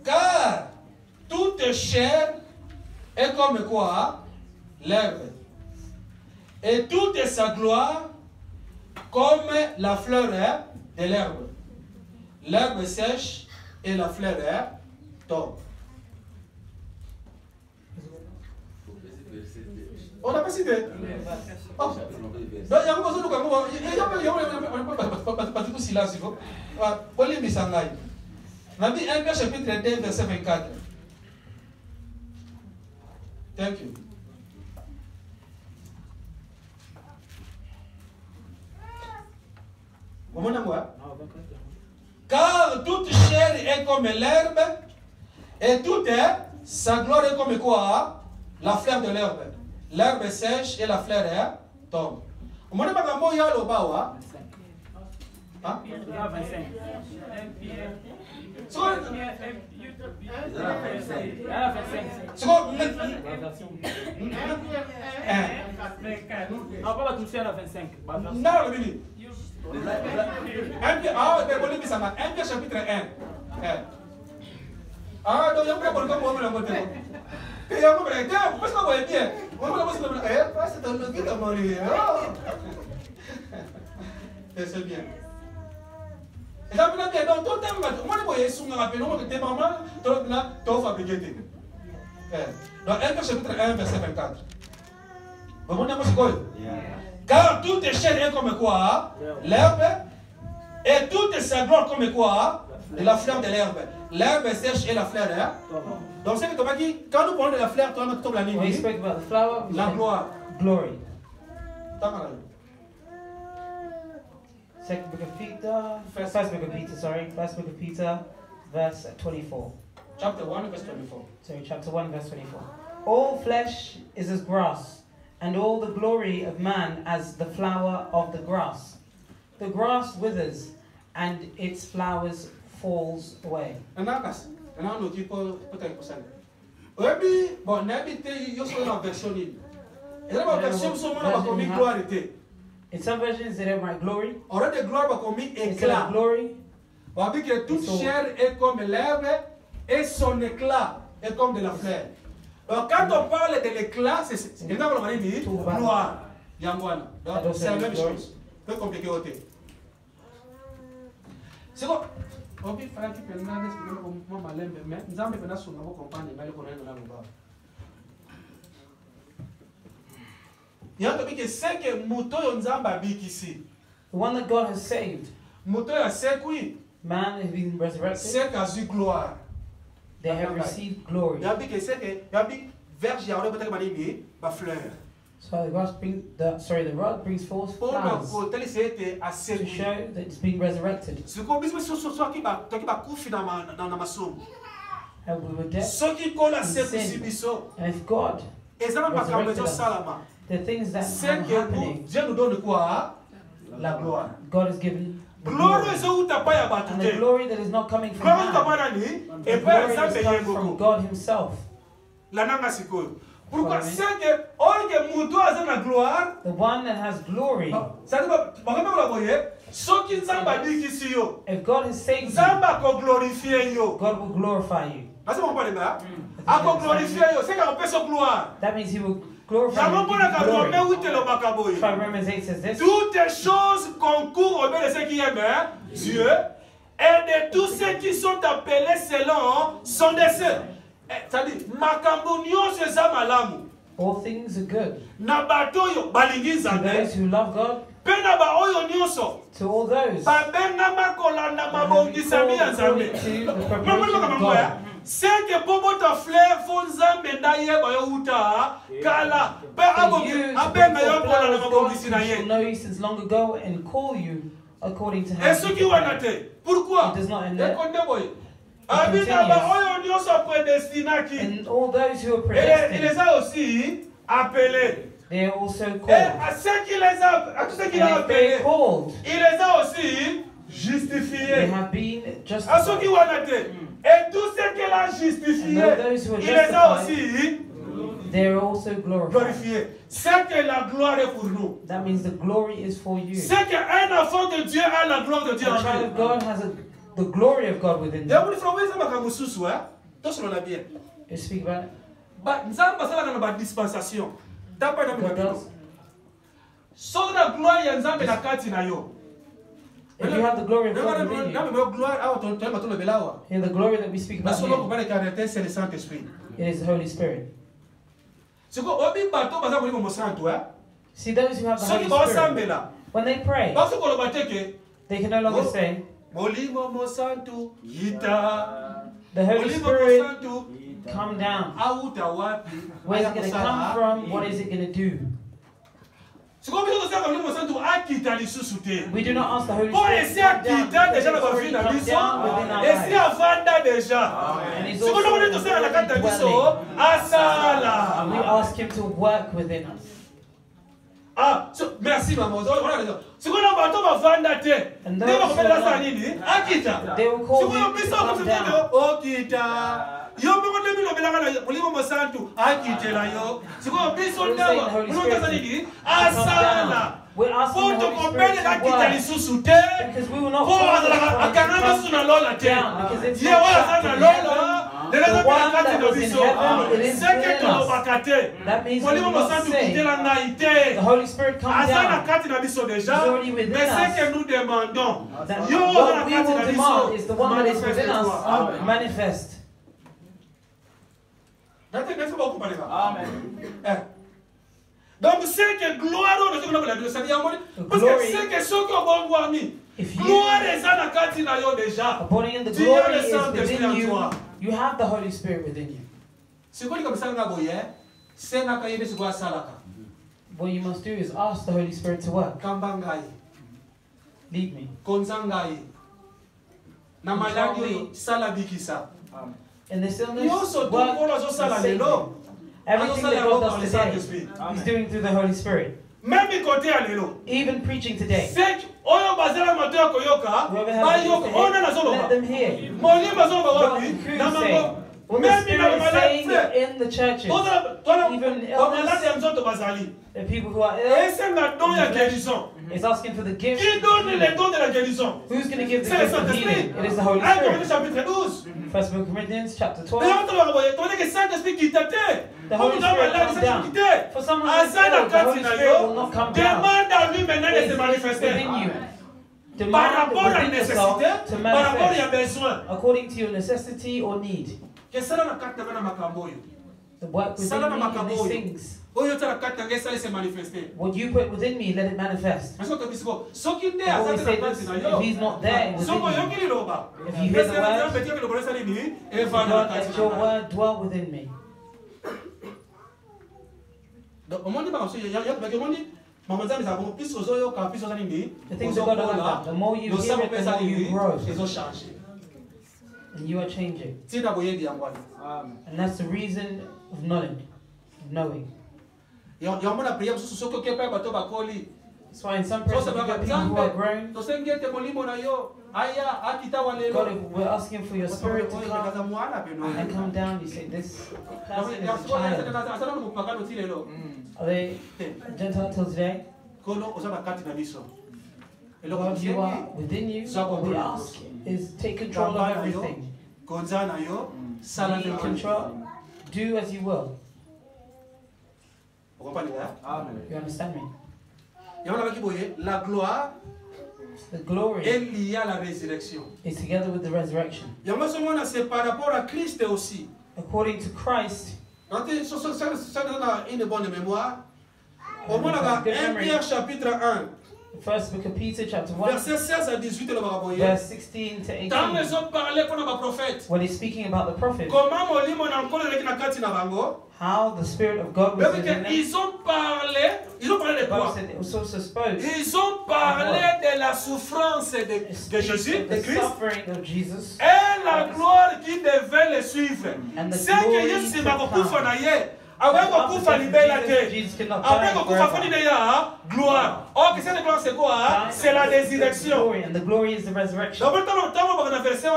Car toute chair est comme quoi? L'herbe. Et toute sa gloire comme la fleur de l'herbe. L'herbe sèche et la fleur tombe. On n'a pas cité. Oh. Donc, il y a beaucoup de choses. Il y a pas tout silence. Il faut. Paul Missangai. Nabi 1 chapitre 2, verset 24. Thank you. Car toute chair est comme l'herbe, et toute sa gloire est comme quoi? La fleur de l'herbe. L'herbe sèche et la fleur tombe. Vous voyez pas comment il y a le bas? Hein? On va pas toucher à la 25. Non, le mini. 1 Pierre chapitre 1. Ah, donc il y a un peu de temps pour la montée. Et il y a un peu de temps, parce qu'on voit bien. On va passer le c'est un logique à mourir. C'est bien. Et là, maintenant, dans ton thème, moi, je voyais son rappel, on va te maman, tu vas fabriquer. Dans 1 chapitre 1, verset 24. Car toute chair est comme quoi? L'herbe. Et toute sa gloire comme quoi? De la fleur de l'herbe. L'herbe sèche et la fleur. Donc, c'est que tu m'as dit, quand nous parlons de la fleur, tu vas la When we speak about the flower, we la say gloire. glory. Second book of Peter, first book of Peter, sorry, first book of Peter, verse 24. Chapter 1, verse 24. Sorry, chapter 1, verse 24. All flesh is as grass, and all the glory of man as the flower of the grass. The grass withers, and its flowers falls away. Anakas, anano tipo peut-être ça. Obi, bon, n'habite yo sur la version ni. Et là la version sur moi va comme gloire était. In some versions, they don't write glory. Aurait de gloire va comme Instead éclat. of glory, On dit que toute chair est comme l'herbe et son éclat est comme de la fleur. Donc quand on parle de l'éclat, c'est énorme on va dire gloire. Yangwana. Donc c'est la même chose. Peu compliqué au thé. C'est quoi? Obi fala ki penna des que ko mama lembe mais nzambe pena sunga ko compagnie ngali ko neno na ngaba. Yanto bike seke muto yo nzamba bikisi. the one that God has saved, Muto ya sekui man has been resurrected. seka zu gloire. They have received glory. Ya bike seke ya bik verge ya ore peut-être manini ba fleur. So the rod brings forth Pour flowers ko teli c'était à to sekui. show that it's been resurrected. Ce qu'on bisme so ki ba kufi na masomo. And we were dead. Soki kola seku sibiso. And if God, Ezama makambo zo salama. the things that C'est are que happening, Dieu nous donne quoi? La gloire. God has given the Gloire glory. est où t'as pas ya And the batute. glory that is not coming from Gloire t'as pas man, nani? the Et pas glory exemple that comes from yengoko. God himself. La nanga sikoyo. Pourquoi? Follow me. C'est que or que muto aza na gloire. The one that has glory. Ça dit ba ba la boye. Soki nzamba dikisi yo. If God has saved you, Nzamba ko glorifier yo. God will glorify you. Nasi mo parle nga. A ko glorifier yo. C'est qu'on peut se gloire. That means he will glorify Ya you. mo and pona give ka you Romain glory. 8 lo makaboye. That's why Romans 8 says this. Toutes les choses concourent au bien de ceux qui aiment Dieu et de tous ceux qui sont appelés selon son dessein. C'est-à-dire, makambo nyonso eza malamu. All things are good Na bato oyo balingi to Nzambe, those who love God, mpe na ba oyo nyonso to all those babengama kolanda mabongisami ya Nzambe. Mamoni makambo ya c'est que pour votre fleur fo Nzambe ndayeba yo uta kala pe for you to bring abenga yo forth kolanda flowers, God mabongisi na who shall ye. know you since long ago and call you according to how Et ceux qui you wana te, pourquoi? It does not end there. Ekonde boye. Abina ba oyo nyonso prédestinaki. And all those who are Et il les predestined, a aussi appelés. they are also Et called. à ceux qui les a, à tous ceux qui l'ont And if they're appelés, called, il les a aussi they justifiés. have been À ceux qui justified. wana te, et tous ceux qu'il a justifiés, And those who are il les a justified, aussi they are also glorified. glorifiés. C'est que la gloire est pour nous. That means the glory is for you. C'est qu'un enfant de Dieu a la gloire de Dieu A en child lui. of God has the glory of God within Et them. vous le frères, vous avez mususu, hein? Tous on a bien. You speak about it. Ba nzamba asalaka na badispensation tapa na God bino does. soki na gloire ya nzambe na kati na yo If you have the glory of God within you, name gloire awa toyeba tolobela awa in the glory that we speak about nasolo here, kobaleka arrêté c'est le saint esprit it is the Holy Spirit. siko obi bato baza kolimo mosantu See, those who have the soki Holy Spirit, baosambela when they pray, baso koloba te ke they can no longer Oh. say, molimo mosantu yita the Holy molimo Spirit, mosantu come down. auta wapi Where's it going to come from? What is it going to do? siko biso tosaka molimo mosantu akita lisusu te We do not ask the Holy po Spirit esi to come down. akita Because deja na it's already bavi na come biso down within our esi lives. avanda deja And he's sikoyo also nde tosala na kati na biso dwelling. asala And we ask him to work within us. merci maman sikoyo na bato bavanda te And nde those bakopela who asala are nini akita They will call sikoyo him to biso come down. okita yo moko nde bilobelaka na molimo mosantu akitela yo sikoyo biso We're saying the Holy ndeko asa Spirit nini to come asala down. We're asking Pour the te Holy comprendre Spirit la to kita work. lisusu te. Because we will not Pour fall akanga suna lola te. because it's Ye not wala trapped sana in lola. The one that was in heaven, it is Seke within us. tolobaka te. That means we Molimo will not mosantu say, kitela ngai the te. Holy Spirit comes Aza na down. kati na biso He's déjà. already within Mais ce us. que nous demandons, That yo what na we kati will na demand biso. is the one that is within us manifest. N'est-ce pas vous comprenez pas? Amen. Donc c'est que gloire on ce qu'on appelle la Dieu, c'est-à-dire parce que c'est que ceux qui ont bon voir ni If you gloire est na kati na yo déjà. abiding in the Tu glory as le is Saint-Esprit within en you, toi. you have the Holy Spirit within you. C'est quoi comme ça nga boye? C'est na kayede c'est quoi salaka. What you must do is ask the Holy Spirit to work. Kambangai, Lead me. konzangai. Na maladi oyo sala bikisa. In this illness, Yo so work tout pour sala and save lelo. me. Everything that God does today, He's doing through the Holy Spirit. Même côté à lelo. Even preaching today. C'est oyo bazala moto koyoka, Whoever ba has yoka ona na let zolo. them hear. Moli bazolo What wapi? who's Na saying? mango. What the Même Spirit na is saying malade. in the churches. Even illness, the people who are ill, Et c'est la don ya guérison. is asking for the gift. Qui donne les dons de la guérison? Who's going to give the C'est le gift of Saint-Esprit. healing? It is the Holy 1 Corinthiens Spirit. chapitre 12. First Book of Corinthians chapter Et 12. on te va envoyer. Tu dis que Saint-Esprit qui t'était. The Holy Spirit comes down. For someone who is ill, the Holy Spirit will not come down. Demande à lui maintenant de It se is manifester. within you. Par Demand rapport à la within yourself nécessité, to par rapport à manifest besoin. according to your necessity or need. Que ça na kati na makambo yo. The work within Sana na me in makambo these oyo. things. Oyo tala kati na ngesa se manifester. What you put within me, let it manifest. Parce que bisiko soki nde I've always azate said na this, kati na yo. if he's not there Soko within you, yoki liloba. if you hear the word, Parce que le bonheur sali ni e va na God, kati let your na. word dwell within me. Donc au monde ba so ya ba ke monde mama zami za bon plus ozo yo ka plus ozo ni. The things of God are like that. The more you hear it, the more you grow. Ils ont changé. And you are changing. Tina boye di angwani. And that's the reason of knowledge, of knowing. Ya mona prière so soko ke pa bato ba koli. That's why in some prayers, you get people who are grown. To sengete molimo na yo. Aya akita God, walelo. if we're asking for your spirit to come and come down, you say, this person is a child. Are they Gentile till today? God, you are within you. What we ask is take control of everything. Be in control. Do as you will. You understand me? La gloire The glory est liée à la résurrection. is together with the resurrection. C'est par rapport à Christ aussi. According to Christ, Ça donne une bonne mémoire. Au moins, 1 Pierre chapitre 1, the first book of Peter, chapter 1, verset 16 à 18, verse 16 to 18, quand ils ont parlé pour nos prophètes, when he's speaking about the prophet, comment mon livre n'a encore été na kati na bango, how the Spirit of God was within them. ils ont parlé de The Bible quoi? said it was also spoke Ils ont parlé de la souffrance de Jésus, de the Christ, suffering of Jesus et la gloire qui devait le suivre. and the C'est que glory Jésus to m'a come. kufa na ye. Avant After kufa death libela of te. Jesus could not Après die kufa forever. fini de ya gloire. Oh, que cette gloire c'est quoi? C'est la résurrection. Glory, and the glory is the resurrection. Donc dans le verset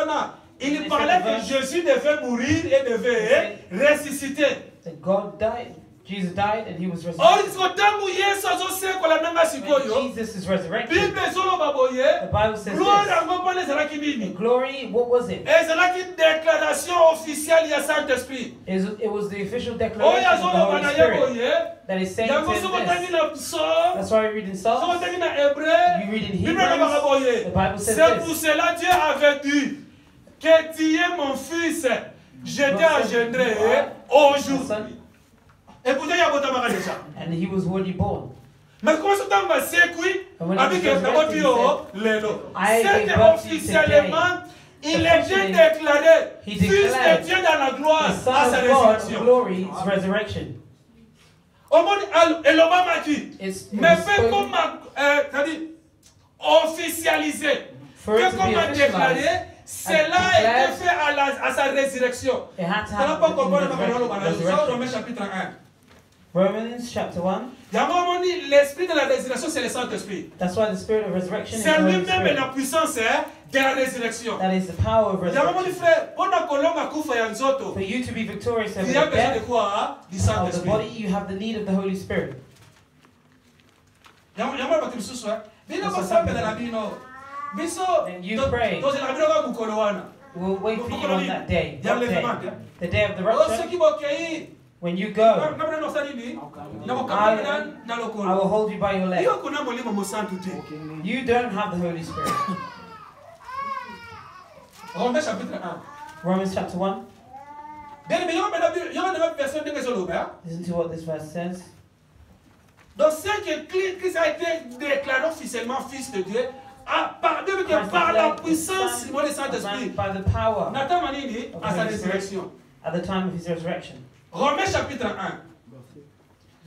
il parlait que Jésus devait mourir et devait ressusciter. That God died, Jesus died, and he was Or resurrected. tangu Yesu azosekola nanga When sikoyo. Jesus is resurrected, Bible ezoloba boye. the Bible says Gloire this. yango mpona ezalaki The nini? glory, what was it? Ezalaki déclaration officielle ya Saint-Esprit. It was the official Oyo declaration of the azoloba Holy na ye Spirit boye. that is saying to Yango soko tangi this. na Psaume, That's why we read in soko Psalms, tangi na Hébreu. you read in Bible ezoloba boye. the Bible says C'est pour this. cela Dieu avait dit que tu es mon fils, je t'ai engendré The aujourd'hui. Son, Et pourtant, il y a beaucoup de déjà. and he was already born. Mais comment ce temps va s'écouler avec un resurrected, l'élo? I C'est gave que birth to you officiellement, il était Officially, déclaré he fils de declared Dieu dans la gloire The à Son sa of God of résurrection. glory is resurrection. Au monde, elle m'a dit, It mais was fait spoken comme c'est-à-dire officialisé, for it fait to comme be déclaré, officialized. cela a été fait à sa résurrection. It had to Ça n'a pas happen compris in le the resurrection. Romains chapitre 1. Romans chapter 1. L'esprit de la résurrection, c'est le Saint-Esprit. That's why the spirit of resurrection is the C'est Holy lui-même Spirit. la puissance de la résurrection. That is the power of resurrection. Frère, pour you to be victorious over il y a the besoin de death quoi? Du of the Saint-Esprit. body, you have the need of the Holy Spirit. yamala batu misusu bino basambela na bino biso And you pray. tozela bino ka mukolo wana We'll wait for you on that day. Yeah, What day? yeah. The day of the soki rapture. bokei When you go, na nosala nini na kokambela na I lokolo will hold you by your leg. yo kuna molimo mosantu te You don't have the Holy Spirit. Romains chapitre 1 Romans chapter 1. bien mais yo na version ndenge ezoloba Listen to what this verse says. donc c'est que Christ a été déclaré officiellement fils de Dieu par la puissance du Saint-Esprit. By the power Nathan manini à sa résurrection. at the time of his resurrection. Romains chapitre 1.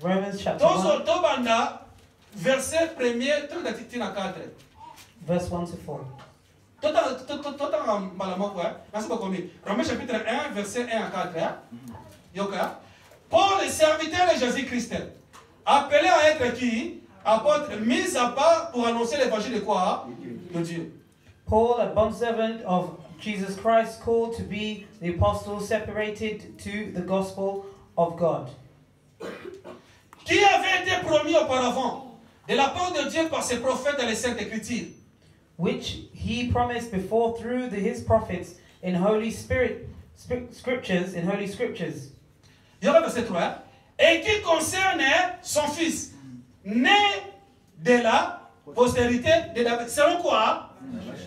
Romans chapter 1, Tobanda verset 1er tina 4. verse 1 to 4. Romains chapitre 1 verset 1 à 4. Yoka. Paul le serviteur de Jésus-Christ, appelé à être qui? Apôtre, mis à part pour annoncer l'évangile de quoi? De Dieu. Paul, a bondservant of Jesus Christ, called to be the apostle, separated to the gospel of God, Qui avait été promis auparavant de la part de Dieu par ses prophètes dans les Saintes Écritures. which he promised before through his prophets in Holy Spirit scriptures, in Holy Scriptures, Il y aura verset 3. Et qui concerne son fils, né de la postérité de David. Selon quoi?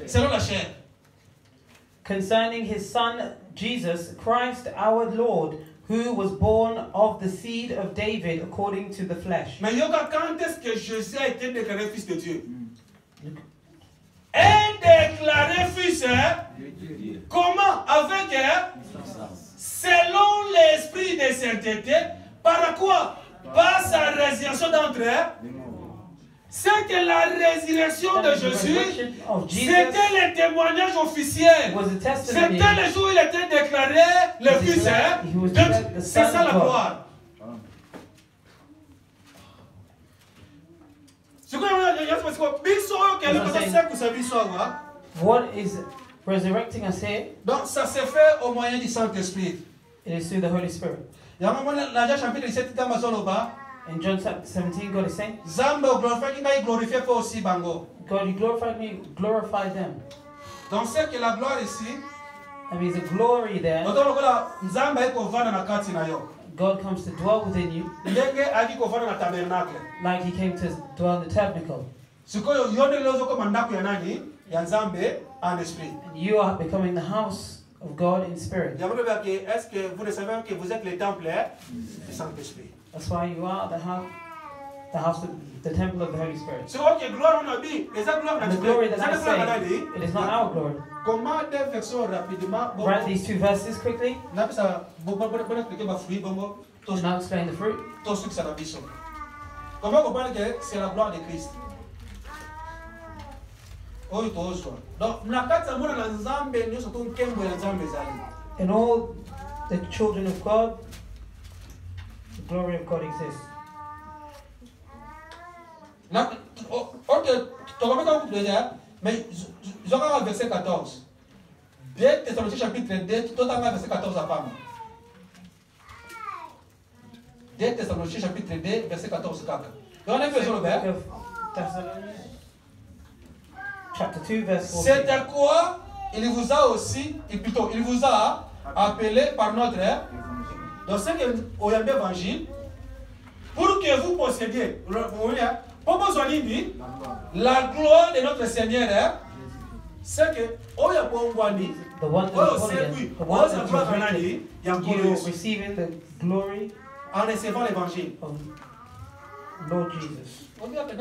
Selon la chair. concerning his son Jesus Christ our Lord, who was born of the seed of David according to the flesh. Mais yoga, quand est-ce que Jésus a été déclaré fils de Dieu? Est déclaré fils, comment? Avec, selon l'esprit de sainteté, par quoi? Par sa résurrection d'entre eux. C'est que la résurrection de Jésus, c'était le témoignage officiel. Was a testimony. C'était le jour où il était déclaré le fils. C'est ça la gloire. What is resurrecting us here? Donc ça s'est fait au moyen du Saint-Esprit. It is through the Holy Spirit. Chapitre 17, In John chapter 17, God is saying, God, you glorified me, glorify them. donc c'est que la gloire ici, That means the glory there, God comes to dwell within you, like he came to dwell in the tabernacle. And you are becoming the house of God in spirit. Est-ce que vous ne savez que vous êtes le temple du Saint-Esprit? That's why you are the temple of the Holy Spirit. C'est vrai que gloire on a dit, les gloires And the glory that I say, it is not our glory. Comment deux versions rapidement? Write these two verses quickly, Là ça, bon expliquer ma fruit, bon, and now explain the fruit. tout ce que ça a besoin. Comment comprendre que c'est la gloire de Christ? Oui, tout ça. Donc, na kati mona na Nzambe nyo surtout nkembo ya Nzambe zali. In all the children of God, the glory of God exists. Na OK, tu vas mettre déjà, mais je regarde verset 14. 2 Thessaloniciens chapitre 2, tout en verset 14 à femme. 2 Thessaloniciens chapitre 2, verset 14 kaka. Donc on a besoin Book de of Thessalonians, chapter 2, verse 14. c'est à quoi il vous a aussi, et plutôt, il vous a appelé par notre. Donc, c'est au évangile, pour que vous possédiez, pour besoin la gloire de notre Seigneur, c'est que, oh, il y a pas The one that oh, is holy, c'est and lui, the oh, one c'est that gloire is rejected, you you receiving the glory en recevant l'évangile. of Lord Jesus. On dit que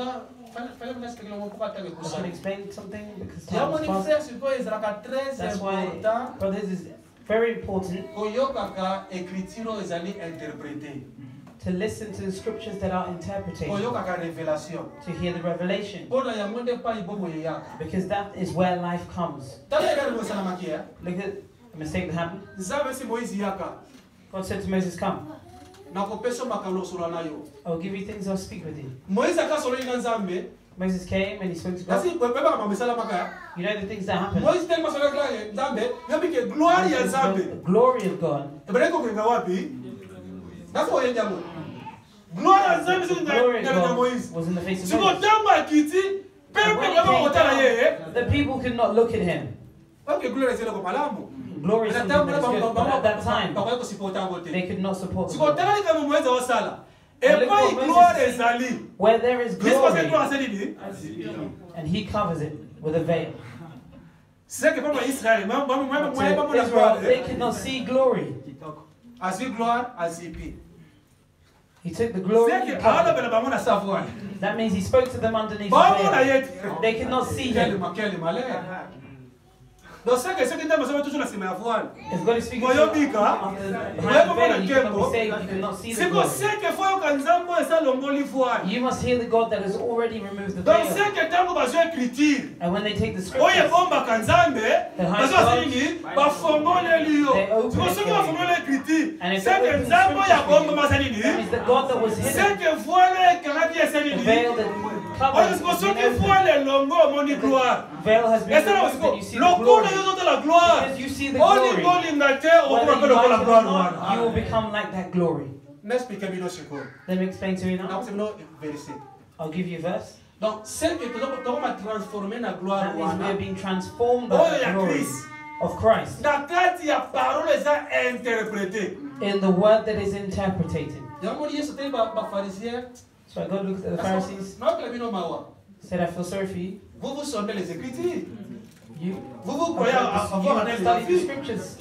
fallait vous expliquer pourquoi tu as I should explain something because Il y a time mon is fast. frère, c'est quoi, il sera très That's why, important. brothers, is very important Koyokaka écriture ezali interprété. to listen to the scriptures that are interpreted, Koyokaka révélation. to hear the revelation, Mpona yango nde pa ibomo yeyaka. because that is where life comes. Tala yekali mosalamaki ya. Look at the mistake that happened. Nzambe si Moïse yaka. God said to Moses, "Come, Nakopesa makambo solo na yo. I will give you things, I'll speak with you." Moïse akasololi na Nzambe. Moses came and he spoke to God. Kasi beba kama mesalamaka ya. You know the things that happened. Moïse tellement sololi na Nzambe, yobi ke gloire ya The Nzambe. glory of God. Ebele ko kenga wapi? Nafo yenda mo. gloire à Nzambe The glory of na God Moïse. was in the face of Siko Moses. ntango akiti And peuple when he vraiment came otala ye. down, the people could not look at him. Ok, gloire ezela ko malamu. Glory is something that is good, but at that time, bakoki kosupporta yango they te. could not support the Siko glory. tala likambo Moïse osala. And look Epai what gloire Moses is saying. ezali. Where there is Qu'est-ce que c'est gloire glory, asali ni? and he covers it with a veil. C'est que pour Israël, moi To Israel, they could not see glory. Asi gloire, asi pi. He took the glory. C'est and que covered ala it. bela bango na savoir. That means he spoke to them underneath Bango na the veil. yeti. They could not see Quel him. malheur. Donc c'est que ce qui t'aime toujours la semaine à voile. If God is speaking to Moyo you bika. after behind the veil, you cannot be saved. You cannot see the C'est que glory. c'est que faut que nzambo esa longoli voile. You must hear the God that has already removed the Donc veil. c'est que tango bazo écriture. And when they take the Oye scriptures, bomba kanzambe, bazo asini ba fongole liyo. They open Siko it soki for ba you. fongole écriture. And if C'est they que open the nzambo ya scriptures bomba for you, masanini. that means the God that was C'est hidden, que voile kanaki the esenini. veil that Oye covers siko has been soki opened. voile longo moni gloire. Veil has been Et ça là opened, and you aussi, see the lokola glory. yo de la gloire. Because you see the Oli glory. bolinga te Whether okoma you pe lokola like it or gloire not, wana. you will become like that glory. N'explique bino siko. Let me explain to you now. Donc c'est bino verset. I'll give you a verse. Donc c'est que tokoma transformer na gloire That means we are wana. being transformed by Oyo the ya glory Christ. of Christ Na kati ya parole eza interprété. in the word that is interpreted. Yango Yesu te ba pharisien. So I go look at the Pharisees, Na okela bino mawa. said, I feel sorry for you. Vous vous sondez les écritures. You Vous croyez avoir un study the vie. scriptures,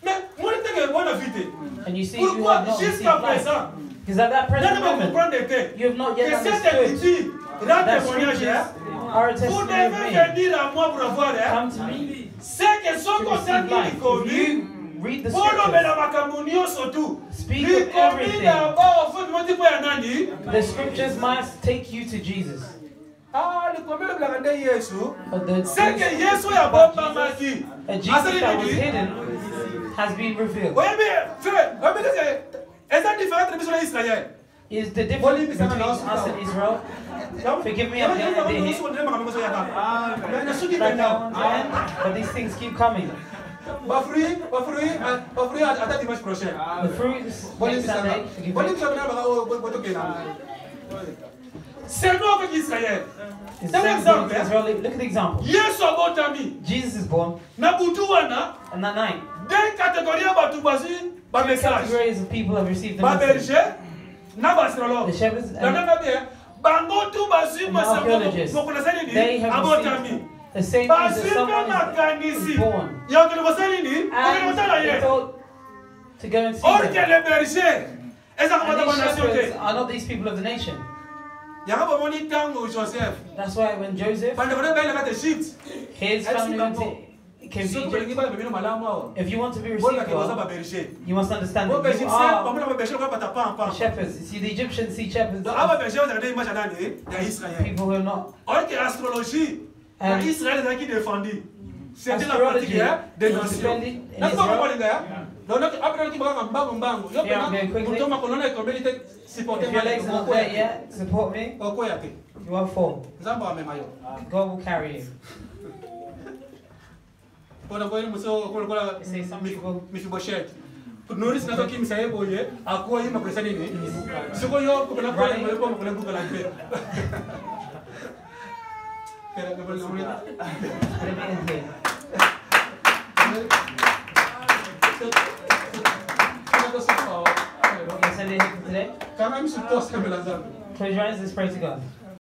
Mais moi je te bonne vie. and you see you Pourquoi have not received jusqu'à life. présent Because at that je present ne me moment, comprendre que you have not yet cette understood écriture rend that témoignage. scriptures are a Vous testimony of devez me. venir à moi pour avoir. Come to me C'est que son to concert receive qui life. If commis. you read the Polo scriptures, bela makambo nyonso tu. speak Li of commis everything. d'abord au fond de motivo ya nani? The scriptures must take you to Jesus. Ah, li commis le blagande Yesu. But the C'est que Yesu ya about bomba Jesus, maki. a Jesus that was Asali hidden has been revealed. Oyebi, frère, oyebi que eza différent entre biso na Israël. Is the difference between us and Israel? Forgive me, I'm going to end here. Like I want to end, but these things keep coming. Attends dimanche prochain. The fruits next Sunday. Forgive me. C'est nous avec Israël. It's C'est un the same exemple. thing with Israel. Look at the example. Yesu abotami. Jesus is born, Na butu wana, and that night, deux catégories ya batu bazwi ba message. categories of people have received the Ba message. berger na ba The astrologue. shepherds Na and nanga bien. Bango tu bazwi the masango archaeologists. mokonasani ni They have abotami. received the same news Bazwi that pe someone makanisi. is born. Ya okele kosali ni? Okele And kosala they're ye. told to go and see Or them. que les bergers. Eza And komata ba these nation shepherds te. are not these people of the nation. Yanga bomoni tango Joseph. That's why when Joseph, Pande kone baila kate Egypt. his family went to came to Soki bolingi Egypt, ba bebino malamu awa. if you want to be Bona received ke baza well, ba berger. you must understand Bo that berger you se are bamona ba berger ko bata pa the pa. shepherds. You see, the Egyptians see shepherds Donc aba as berger za ndenge image nani ya Israël. people who are not. Or que astrologie na And Israël za qui défendu. C'était la pratique des was nations. defended in N'est-ce pas Israel. kwa linga? Donc après qui ba mbango mbango. Yo Yeah, pena I'm going quickly. mutoma kolona ikombelite supporter If your legs are not there yet, support me. Oko ya te. You are full. Nzambo amema yo. God will carry you. Kona kwa muso kola They say some people Mephibosheth. Notice na toki msaye boye akuwa yima presa nini? Siko yo kuna kwa Running. kwa kuna buka la pe. Kera kwa Let me end here. Yes, I did it for today. Kama msuposa mbele zangu. Close your eyes, let's pray to God.